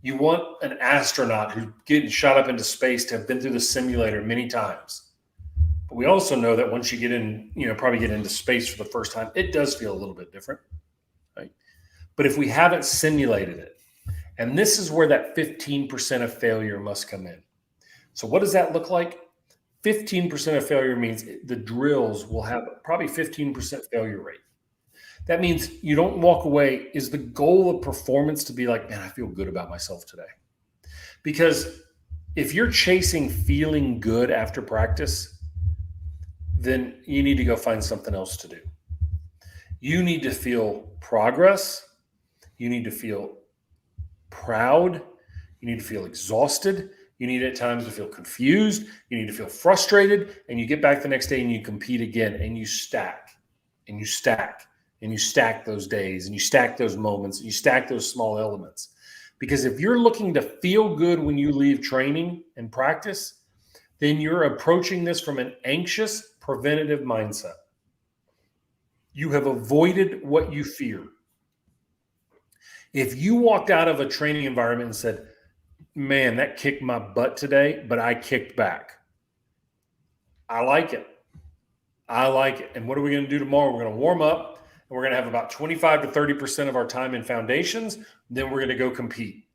You want an astronaut who's getting shot up into space to have been through the simulator many times. But we also know that once you get in, probably get into space for the first time, it does feel a little bit different, right? But if we haven't simulated it, and this is where that 15% of failure must come in. So what does that look like? 15% of failure means the drills will have probably 15% failure rate. That means you don't walk away. Is the goal of performance to be like, man, I feel good about myself today? Because if you're chasing feeling good after practice, then you need to go find something else to do. You need to feel progress. You need to feel proud. You need to feel exhausted. You need at times to feel confused. You need to feel frustrated. And you get back the next day and you compete again and you stack and you stack. And you stack those days and you stack those moments and you stack those small elements. Because if you're looking to feel good when you leave training and practice, then you're approaching this from an anxious, preventative mindset. You have avoided what you fear. If you walked out of a training environment and said, man, that kicked my butt today, but I kicked back. I like it. I like it. And what are we going to do tomorrow? We're going to warm up. We're going to have about 25 to 30% of our time in foundations. Then we're going to go compete.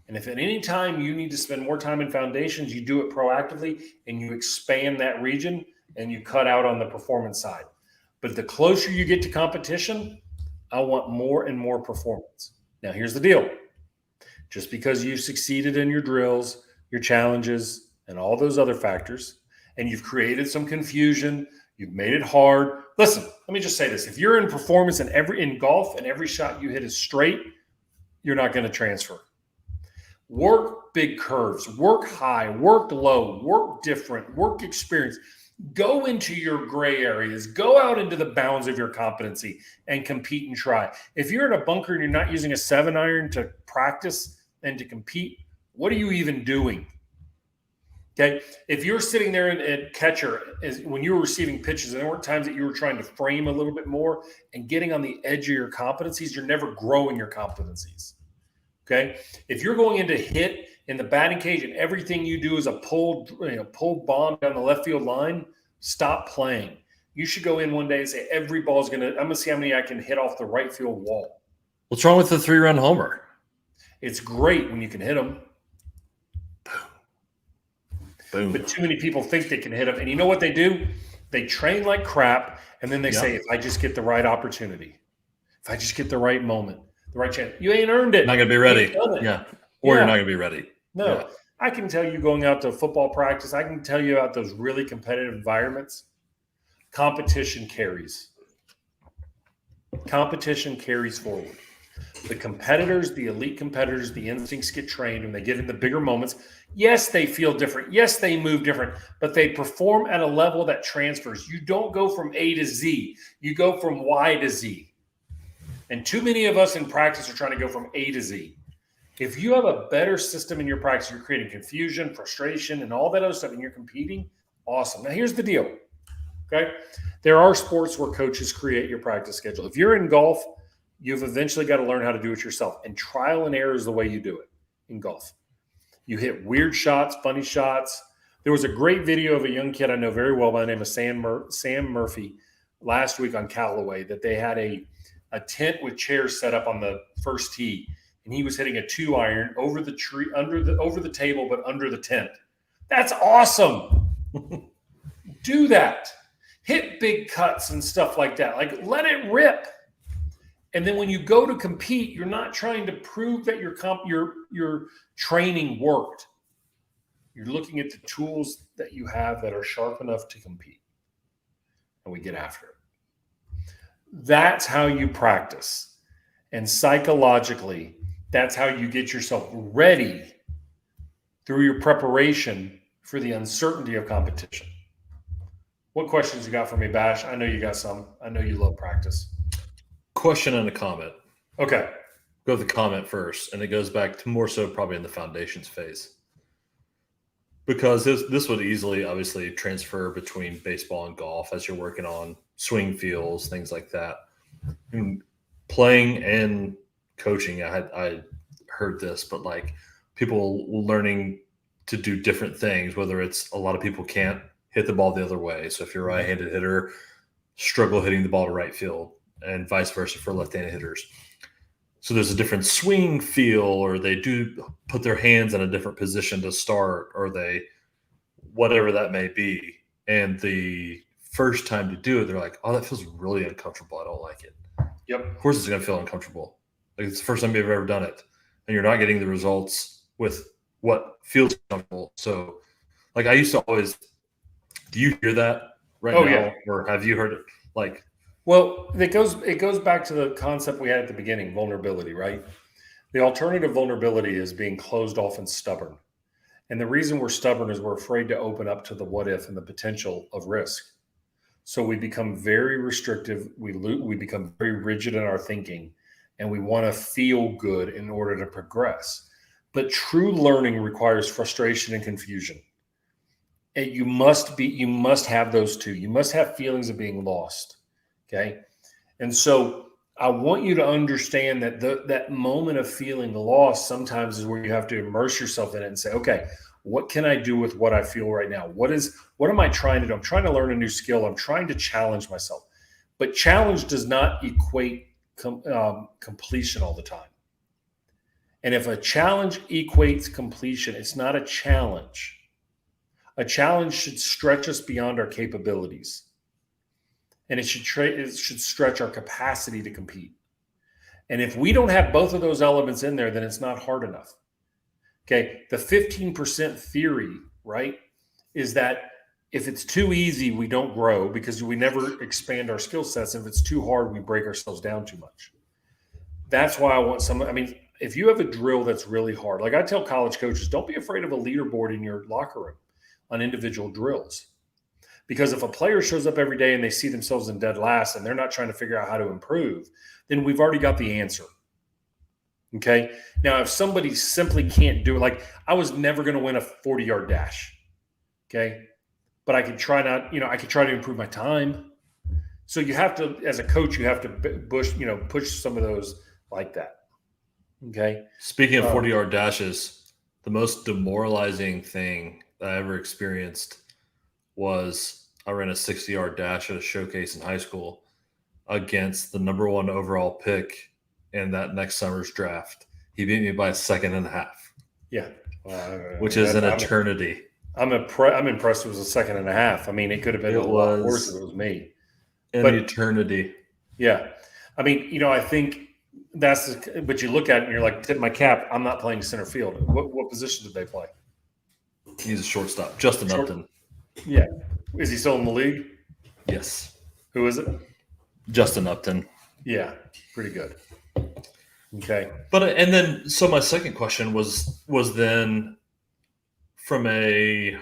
And if at any time you need to spend more time in foundations, you do it proactively and you expand that region and you cut out on the performance side. But the closer you get to competition, I want more and more performance. Now, here's the deal. Just because you've succeeded in your drills, your challenges, and all those other factors, and you've created some confusion, you've made it hard. Listen, let me just say this. If you're in performance in golf and every shot you hit is straight, you're not going to transfer. Work big curves, work high, work low, work different, work experience. Go into your gray areas. Go out into the bounds of your competency and compete and try. If you're in a bunker and you're not using a 7-iron to practice and to compete, what are you even doing? Okay, if you're sitting there at catcher, when you were receiving pitches, and there weren't times that you were trying to frame a little bit more and getting on the edge of your competencies, you're never growing your competencies. Okay. If you're going into hit in the batting cage and everything you do is a pulled bomb down the left field line, stop playing. You should go in one day and say, every ball's I'm going to see how many I can hit off the right field wall. What's wrong with the 3-run homer? It's great when you can hit them. Boom. But too many people think they can hit them. And you know what they do? They train like crap, and then they say, if I just get the right opportunity, if I just get the right moment, the right chance, you ain't earned it. Not going to be ready. Yeah. Or you're not going to be ready. No. Yeah. I can tell you going out to football practice, I can tell you about those really competitive environments. Competition carries. Competition carries forward. The competitors, the elite competitors, the instincts get trained when they get in the bigger moments. Yes, they feel different. Yes, they move different, but they perform at a level that transfers. You don't go from A to Z. You go from Y to Z. And too many of us in practice are trying to go from A to Z. If you have a better system in your practice, you're creating confusion, frustration, and all that other stuff, and you're competing, awesome. Now, here's the deal, okay? There are sports where coaches create your practice schedule. If you're in golf, you've eventually got to learn how to do it yourself. And trial and error is the way you do it in golf. You hit weird shots, funny shots. There was a great video of a young kid I know very well by the name of Sam Murphy last week on Callaway that they had a tent with chairs set up on the first tee. And he was hitting a 2-iron over the tree, over the table, but under the tent. That's awesome. Do that. Hit big cuts and stuff like that. Like, let it rip. And then when you go to compete, you're not trying to prove that your training worked. You're looking at the tools that you have that are sharp enough to compete. And we get after it. That's how you practice. And psychologically, that's how you get yourself ready through your preparation for the uncertainty of competition. What questions you got for me, Bash? I know you got some. I know you love practice. Question and a comment. Okay. Go with the comment first, and it goes back to more so probably in the foundations phase. Because this would easily, obviously, transfer between baseball and golf as you're working on swing feels, things like that. And playing and coaching, I heard this, but like people learning to do different things, whether it's a lot of people can't hit the ball the other way. So if you're a right-handed hitter, struggle hitting the ball to right field, and vice versa for left-handed hitters. So there's a different swing feel, or they do put their hands in a different position to start, or they, whatever that may be. And the first time to do it, they're like, oh, that feels really uncomfortable. I don't like it. Yep. Of course it's going to feel uncomfortable. Like it's the first time you've ever done it, and you're not getting the results with what feels comfortable. So like I used to always, do you hear that right now? Yeah. Or have you heard it? Like, well, it goes back to the concept we had at the beginning, vulnerability, right? The alternative vulnerability is being closed off and stubborn. And the reason we're stubborn is we're afraid to open up to the what if and the potential of risk. So we become very restrictive. We become very rigid in our thinking, and we want to feel good in order to progress. But true learning requires frustration and confusion. And you must have those two. You must have feelings of being lost. Okay. And so I want you to understand that that moment of feeling lost sometimes is where you have to immerse yourself in it and say, okay, what can I do with what I feel right now? What am I trying to do? I'm trying to learn a new skill. I'm trying to challenge myself. But challenge does not equate completion all the time. And if a challenge equates completion, it's not a challenge. A challenge should stretch us beyond our capabilities. And it should stretch our capacity to compete. And if we don't have both of those elements in there, then it's not hard enough. Okay, the 15% theory, right, is that if it's too easy, we don't grow because we never expand our skill sets. If it's too hard, we break ourselves down too much. That's why I want if you have a drill that's really hard, like I tell college coaches, don't be afraid of a leaderboard in your locker room on individual drills. Because if a player shows up every day and they see themselves in dead last and they're not trying to figure out how to improve, then we've already got the answer. Okay. Now, if somebody simply can't do it, like I was never going to win a 40-yard dash. Okay. But I could try to improve my time. So you have to, as a coach, you have to push some of those like that. Okay. Speaking of 40-yard dashes, the most demoralizing thing that I ever experienced was I ran a 60-yard dash at a showcase in high school against the number 1 overall pick in that next summer's draft. He beat me by a second and a half. Yeah. Which is an eternity. I'm impressed it was a second and a half. I mean, it could have been a lot worse if it was me. An eternity. Yeah. I mean, I think but you look at it and you're like, tip my cap, I'm not playing center field. What position did they play? He's a shortstop. Justin Upton. Yeah. Is he still in the league? Yes. Who is it? Justin Upton. Yeah. Pretty good. Okay. And then my second question was then from a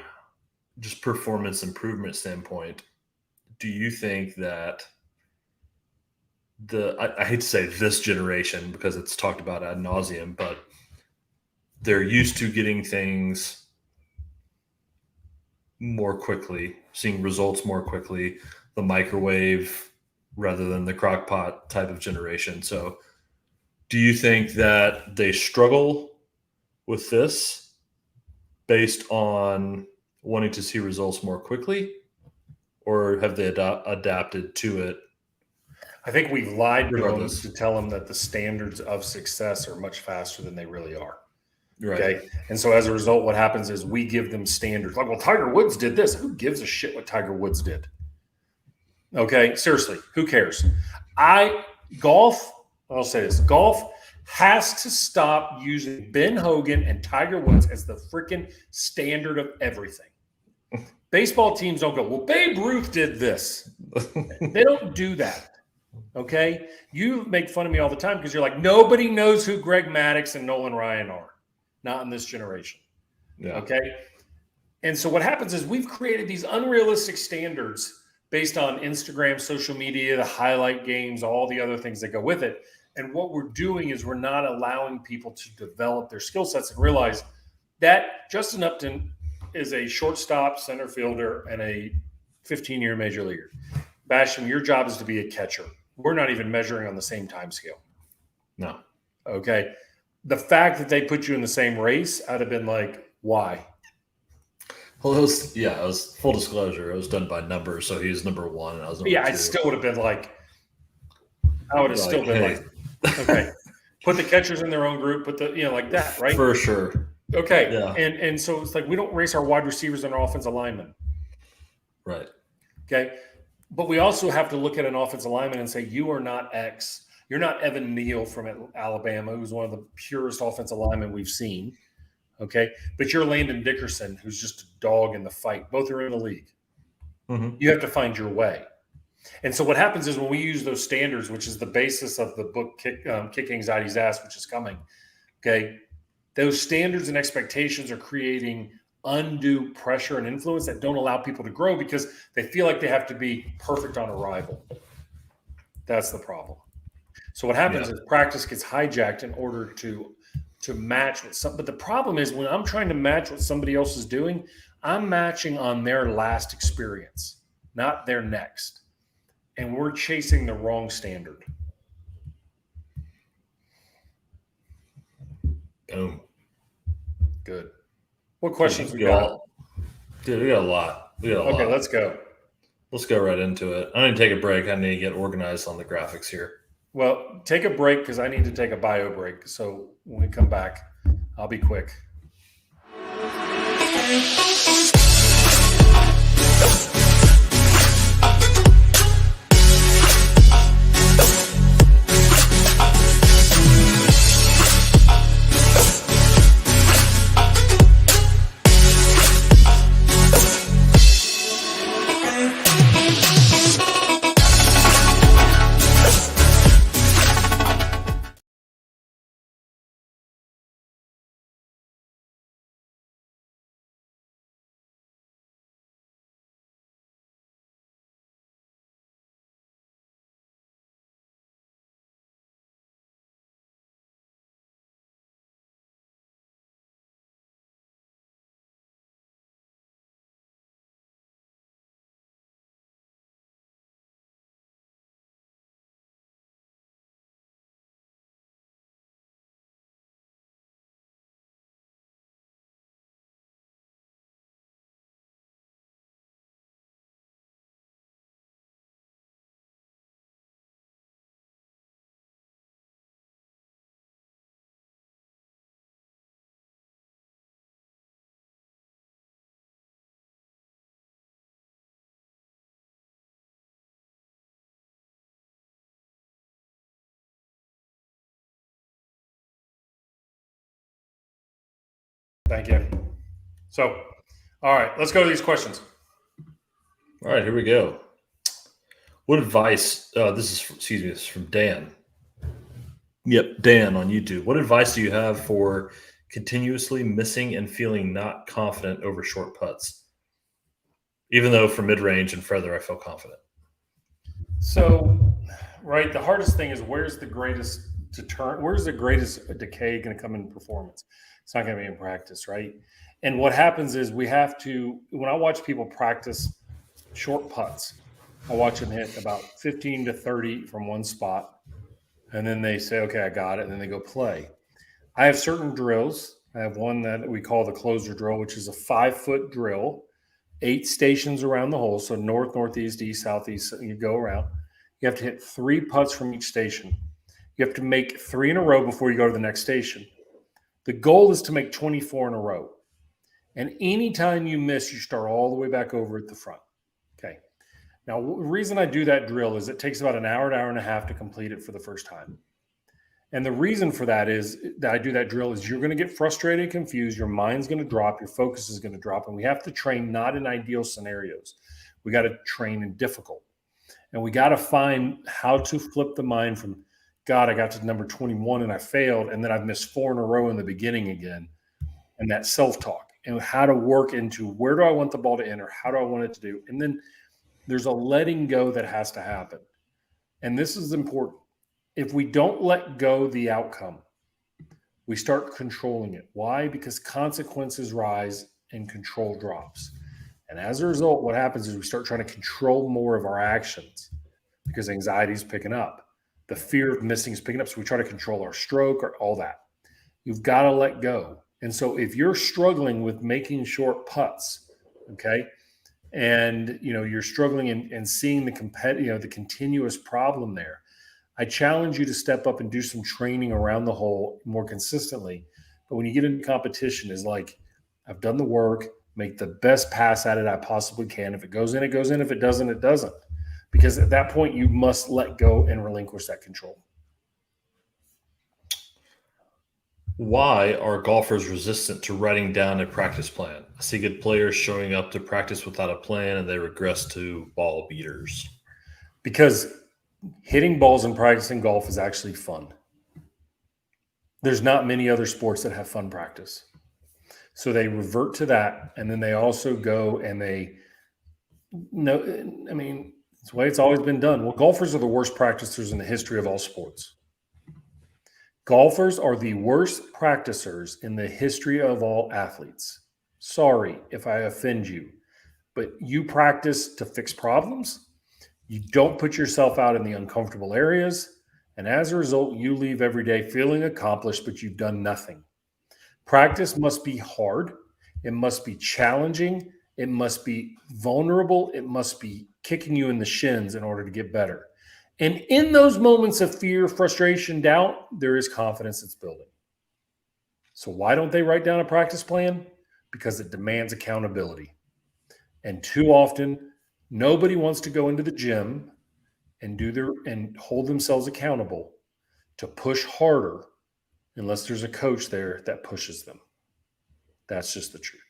just performance improvement standpoint, do you think that I hate to say this generation because it's talked about ad nauseum, but they're used to getting things more quickly, seeing results more quickly, the microwave rather than the crock pot type of generation. So do you think that they struggle with this based on wanting to see results more quickly, or have they adapted to it? I think we've lied to them to tell them that the standards of success are much faster than they really are. Right. Okay. And so as a result, what happens is we give them standards. Like, well, Tiger Woods did this. Who gives a shit what Tiger Woods did? Okay. Seriously, who cares? I'll say this. Golf has to stop using Ben Hogan and Tiger Woods as the freaking standard of everything. Baseball teams don't go, well, Babe Ruth did this. They don't do that. Okay? You make fun of me all the time because you're like, nobody knows who Greg Maddux and Nolan Ryan are. Not in this generation. Yeah. Okay? And so what happens is we've created these unrealistic standards based on Instagram, social media, the highlight games, all the other things that go with it. And what we're doing is we're not allowing people to develop their skill sets and realize that Justin Upton is a shortstop, center fielder, and a 15-year major leaguer. Basham, your job is to be a catcher. We're not even measuring on the same time scale. No. Okay. The fact that they put you in the same race, I'd have been like, why? Well, it was full disclosure. It was done by numbers, so he was number 1, and I was number 2. I still would have been like, okay, put the catchers in their own group, put the, like that, right? For sure. Okay. Yeah. And so it's like we don't race our wide receivers and our offensive linemen. Right. Okay. But we also have to look at an offensive lineman and say, you are not X. You're not Evan Neal from Alabama, who's one of the purest offensive linemen we've seen. Okay. But you're Landon Dickerson, who's just a dog in the fight. Both are in the league. Mm-hmm. You have to find your way. And so what happens is when we use those standards, which is the basis of the book Kick Anxiety's Ass, which is coming, okay, those standards and expectations are creating undue pressure and influence that don't allow people to grow because they feel like they have to be perfect on arrival. That's the problem. So what happens is practice gets hijacked in order to match with something. But the problem is when I'm trying to match what somebody else is doing, I'm matching on their last experience, not their next. And we're chasing the wrong standard. Boom. Good. What questions we got? Dude, we got a lot. Okay, let's go. Let's go right into it. I need to take a break. I need to get organized on the graphics here. Well, take a break because I need to take a bio break. So when we come back, I'll be quick. Thank you. So, all right, let's go to these questions. All right, here we go. What advice? This is from Dan. Yep, Dan on YouTube. What advice do you have for continuously missing and feeling not confident over short putts? Even though for mid range and further, I feel confident. So, right, the hardest thing is where's the greatest decay going to come in performance? It's not going to be in practice, right? And what happens is we have to, when I watch people practice short putts, I watch them hit about 15 to 30 from one spot. And then they say, okay, I got it. And then they go play. I have certain drills. I have one that we call the closer drill, which is a 5-foot drill, 8 stations around the hole. So north, northeast, east, southeast, you go around. You have to hit 3 putts from each station. You have to make 3 in a row before you go to the next station. The goal is to make 24 in a row. And anytime you miss, you start all the way back over at the front. Okay. Now, the reason I do that drill is it takes about an hour and a half to complete it for the first time. And the reason for that is that I do that drill is you're going to get frustrated and confused. Your mind's going to drop. Your focus is going to drop. And we have to train not in ideal scenarios. We got to train in difficult. And we got to find how to flip the mind from, God, I got to number 21 and I failed. And then I've missed 4 in a row in the beginning again. And that self-talk and how to work into where do I want the ball to enter? How do I want it to do? And then there's a letting go that has to happen. And this is important. If we don't let go the outcome, we start controlling it. Why? Because consequences rise and control drops. And as a result, what happens is we start trying to control more of our actions because anxiety is picking up. The fear of missing is picking up. So we try to control our stroke or all that. You've got to let go. And so if you're struggling with making short putts, okay, and you're struggling and seeing the the continuous problem there, I challenge you to step up and do some training around the hole more consistently. But when you get into competition, is like, I've done the work, make the best pass at it I possibly can. If it goes in, it goes in. If it doesn't, it doesn't. Because at that point, you must let go and relinquish that control. Why are golfers resistant to writing down a practice plan? I see good players showing up to practice without a plan and they regress to ball beaters. Because hitting balls and practicing golf is actually fun. There's not many other sports that have fun practice. So they revert to that, and then they also go and it's the way it's always been done. Well, golfers are the worst practicers in the history of all sports. Golfers are the worst practicers in the history of all athletes. Sorry if I offend you, but you practice to fix problems. You don't put yourself out in the uncomfortable areas. And as a result, you leave every day feeling accomplished, but you've done nothing. Practice must be hard. It must be challenging. It must be vulnerable. It must be kicking you in the shins in order to get better. And in those moments of fear, frustration, doubt, there is confidence that's building. So why don't they write down a practice plan? Because it demands accountability. And too often, nobody wants to go into the gym and hold themselves accountable to push harder unless there's a coach there that pushes them. That's just the truth.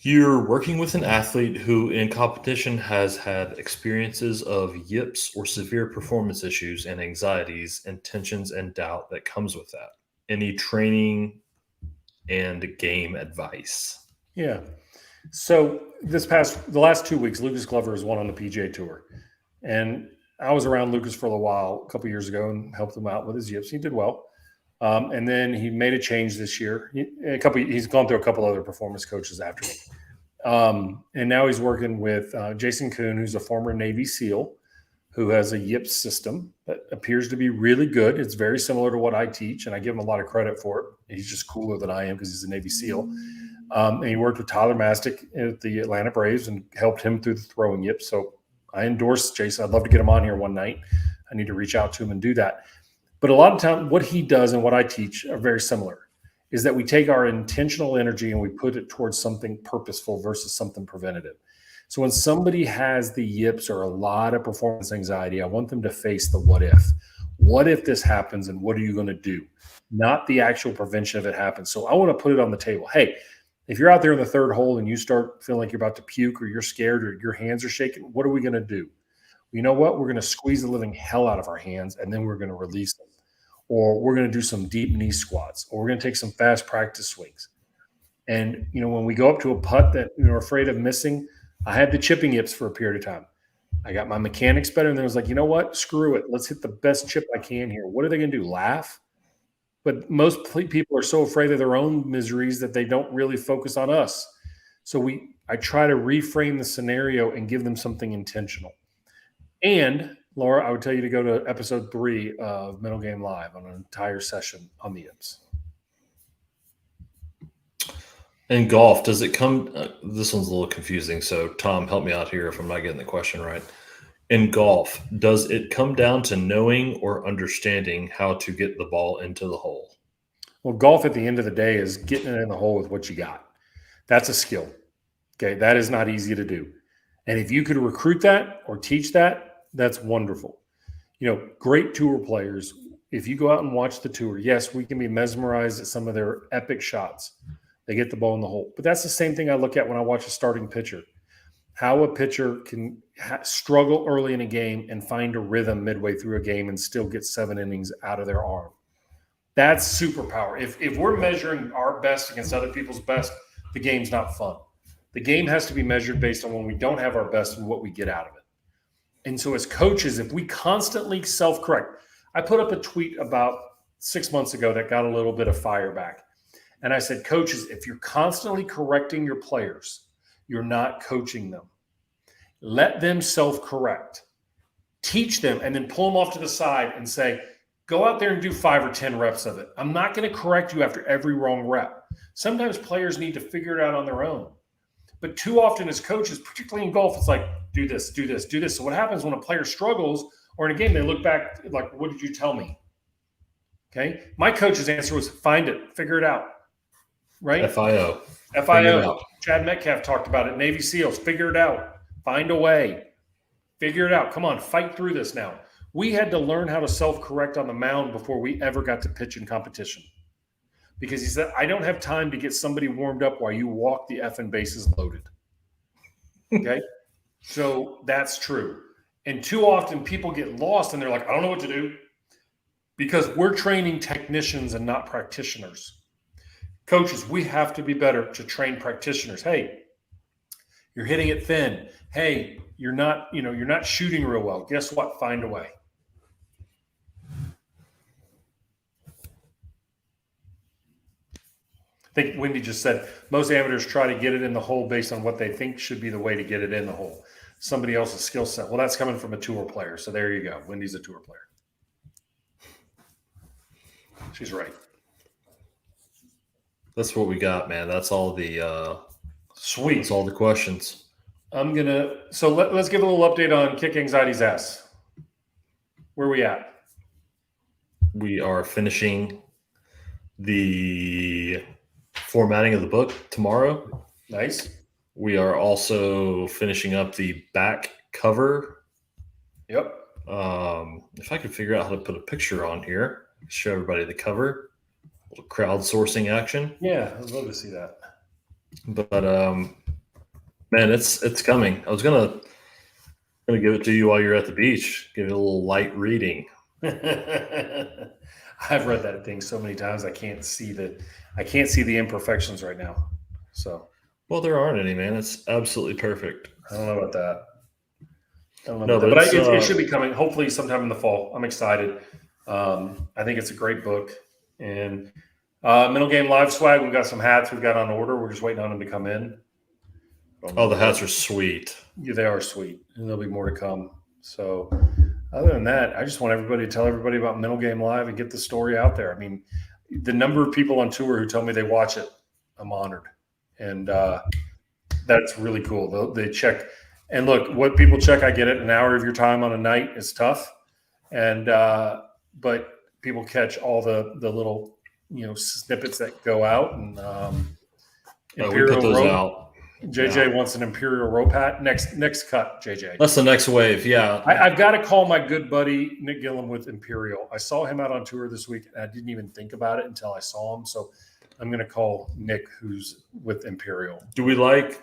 You're working with an athlete who in competition has had experiences of yips or severe performance issues and anxieties and tensions and doubt that comes with that. Any training and game advice? Yeah. So the last 2 weeks, Lucas Glover has won on the PGA Tour. And I was around Lucas for a little while, a couple of years ago, and helped him out with his yips. He did well. And then he made a change this year. He's gone through a couple other performance coaches after me. And now he's working with Jason Kuhn, who's a former Navy SEAL, who has a Yips system that appears to be really good. It's very similar to what I teach, and I give him a lot of credit for it. He's just cooler than I am because he's a Navy SEAL. And he worked with Tyler Mastick at the Atlanta Braves and helped him through the throwing yips. So I endorse Jason. I'd love to get him on here one night. I need to reach out to him and do that. But a lot of time, what he does and what I teach are very similar, is that we take our intentional energy and we put it towards something purposeful versus something preventative. So when somebody has the yips or a lot of performance anxiety, I want them to face the what if. What if this happens and what are you going to do? not the actual prevention of it happens. So I want to put it on the table. Hey, if you're out there in the third hole and you start feeling like you're about to puke or you're scared or your hands are shaking, what are we going to do? You know what? We're going to squeeze the living hell out of our hands, and then we're going to release them. Or we're going to do some deep knee squats, or we're going to take some fast practice swings. And, when we go up to a putt that we're afraid of missing, I had the chipping yips for a period of time. I got my mechanics better, and then I was like, you know what? Screw it. Let's hit the best chip I can here. What are they going to do? Laugh? But most people are so afraid of their own miseries that they don't really focus on us. So I try to reframe the scenario and give them something intentional. And Laura, I would tell you to go to episode 3 of Mental Game Live on an entire session on the Yips. In golf, does it come this one's a little confusing, so Tom, help me out here if I'm not getting the question right. In golf, does it come down to knowing or understanding how to get the ball into the hole? Well, golf at the end of the day is getting it in the hole with what you got. That's a skill. Okay, that is not easy to do. And if you could recruit that or teach that, that's wonderful. Great tour players, if you go out and watch the tour, yes, we can be mesmerized at some of their epic shots. They get the ball in the hole. But that's the same thing I look at when I watch a starting pitcher. How a pitcher can struggle early in a game and find a rhythm midway through a game and still get 7 innings out of their arm. That's superpower. If we're measuring our best against other people's best, the game's not fun. The game has to be measured based on when we don't have our best and what we get out of it. And so as coaches, if we constantly self-correct, I put up a tweet about 6 months ago that got a little bit of fire back. And I said, coaches, if you're constantly correcting your players, you're not coaching them. Let them self-correct. Teach them and then pull them off to the side and say, go out there and do 5 or 10 reps of it. I'm not going to correct you after every wrong rep. Sometimes players need to figure it out on their own. But too often as coaches, particularly in golf, it's like, do this, do this, do this. So what happens when a player struggles or in a game, they look back like, what did you tell me? Okay. My coach's answer was find it, figure it out. Right? FIO. Chad Metcalf talked about it. Navy SEALs, figure it out. Find a way. Figure it out. Come on, fight through this now. We had to learn how to self-correct on the mound before we ever got to pitch in competition. Because he said, I don't have time to get somebody warmed up while you walk the effing bases loaded. Okay? So that's true. And too often people get lost and they're like, I don't know what to do. Because we're training technicians and not practitioners. Coaches, we have to be better to train practitioners. Hey, you're hitting it thin. Hey, you're not shooting real well. Guess what? Find a way. I think Wendy just said most amateurs try to get it in the hole based on what they think should be the way to get it in the hole. Somebody else's skill set. Well, that's coming from a tour player. So there you go. Wendy's a tour player. She's right. That's what we got, man. That's all the sweet. That's all the questions. So let's give a little update on Kick Anxiety's ass. Where are we at? We are finishing the formatting of the book tomorrow. Nice. We are also finishing up the back cover. Yep. If I could figure out how to put a picture on here, show everybody the cover. A little crowdsourcing action. Yeah, I'd love to see that. But man, it's coming. I was gonna give it to you while you're at the beach. Give it a little light reading. I've read that thing so many times. I can't see the imperfections right now. So, well, there aren't any, man. It's absolutely perfect. I don't know about that. But it should be coming. Hopefully, sometime in the fall. I'm excited. I think it's a great book. And Mental Game Live swag. We've got some hats we've got on order. We're just waiting on them to come in. Oh, the hats are sweet. Yeah, they are sweet, and there'll be more to come. So, other than that, I just want everybody to tell everybody about Mental Game Live and get the story out there. I mean, the number of people on tour who tell me they watch it, I'm honored, and that's really cool. They check, and look, what people check, I get it. An hour of your time on a night is tough, and but people catch all the little snippets that go out, and we put those out. JJ wants an Imperial rope hat. Next cut, JJ. That's the next wave. Yeah. I've got to call my good buddy Nick Gillum with Imperial. I saw him out on tour this week, and I didn't even think about it until I saw him. So I'm going to call Nick, who's with Imperial. Do we like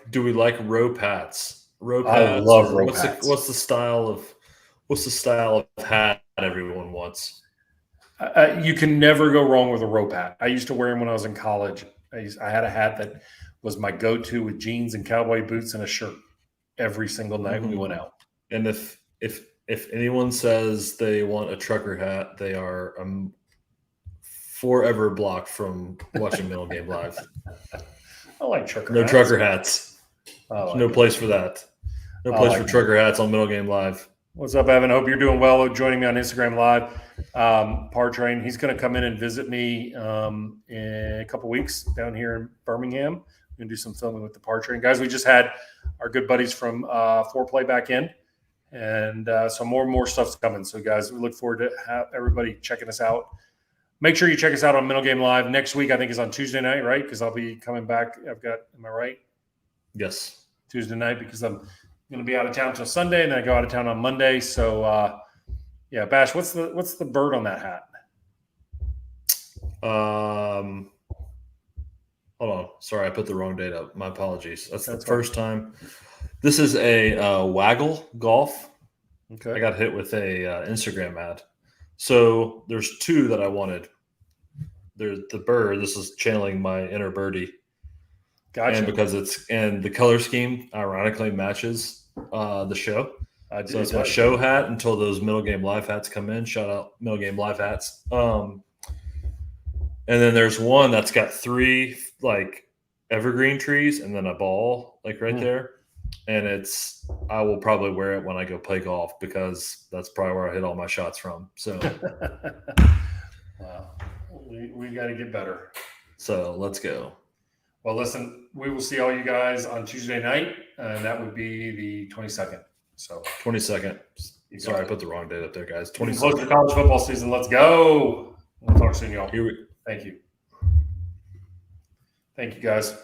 rope hats? Rope hats. I love rope hats. What's the style of hat everyone wants? You can never go wrong with a rope hat. I used to wear them when I was in college. I had a hat that was my go-to with jeans and cowboy boots and a shirt every single night we went out. And if anyone says they want a trucker hat, they are forever blocked from watching Middle Game Live. I like trucker hats. No trucker hats. There's no place for that. No place for trucker hats on Middle Game Live. What's up, Evan? Hope you're doing well. Joining me on Instagram Live. Par Train, he's going to come in and visit me in a couple weeks down here in Birmingham. We're going to do some filming with the Par Train. Guys, we just had our good buddies from Foreplay back in. And so more and more stuff's coming. So, guys, we look forward to have everybody checking us out. Make sure you check us out on Middle Game Live. Next week, I think, is on Tuesday night, right? Because I'll be coming back. Am I right? Yes. Tuesday night, because I'm going to be out of town till Sunday, and then I go out of town on Monday. So, yeah, Bash, what's the bird on that hat? Hold on. Sorry, I put the wrong date up. My apologies. That's the first time. This is a Waggle Golf. Okay. I got hit with a Instagram ad. So there's two that I wanted. There's the bird. This is channeling my inner birdie. Gotcha. And because the color scheme ironically matches the show. So it's my show hat until those Middle Game Live hats come in. Shout out Middle Game Live hats. And then there's one that's got 3 like evergreen trees and then a ball like right there. And I will probably wear it when I go play golf because that's probably where I hit all my shots from. So wow. We got to get better. So let's go. Well, listen, we will see all you guys on Tuesday night, and that would be the 22nd. So 22nd. Sorry, I put the wrong date up there, guys. 22nd. Close to college football season. Let's go. We'll talk soon, y'all. Thank you. Thank you, guys.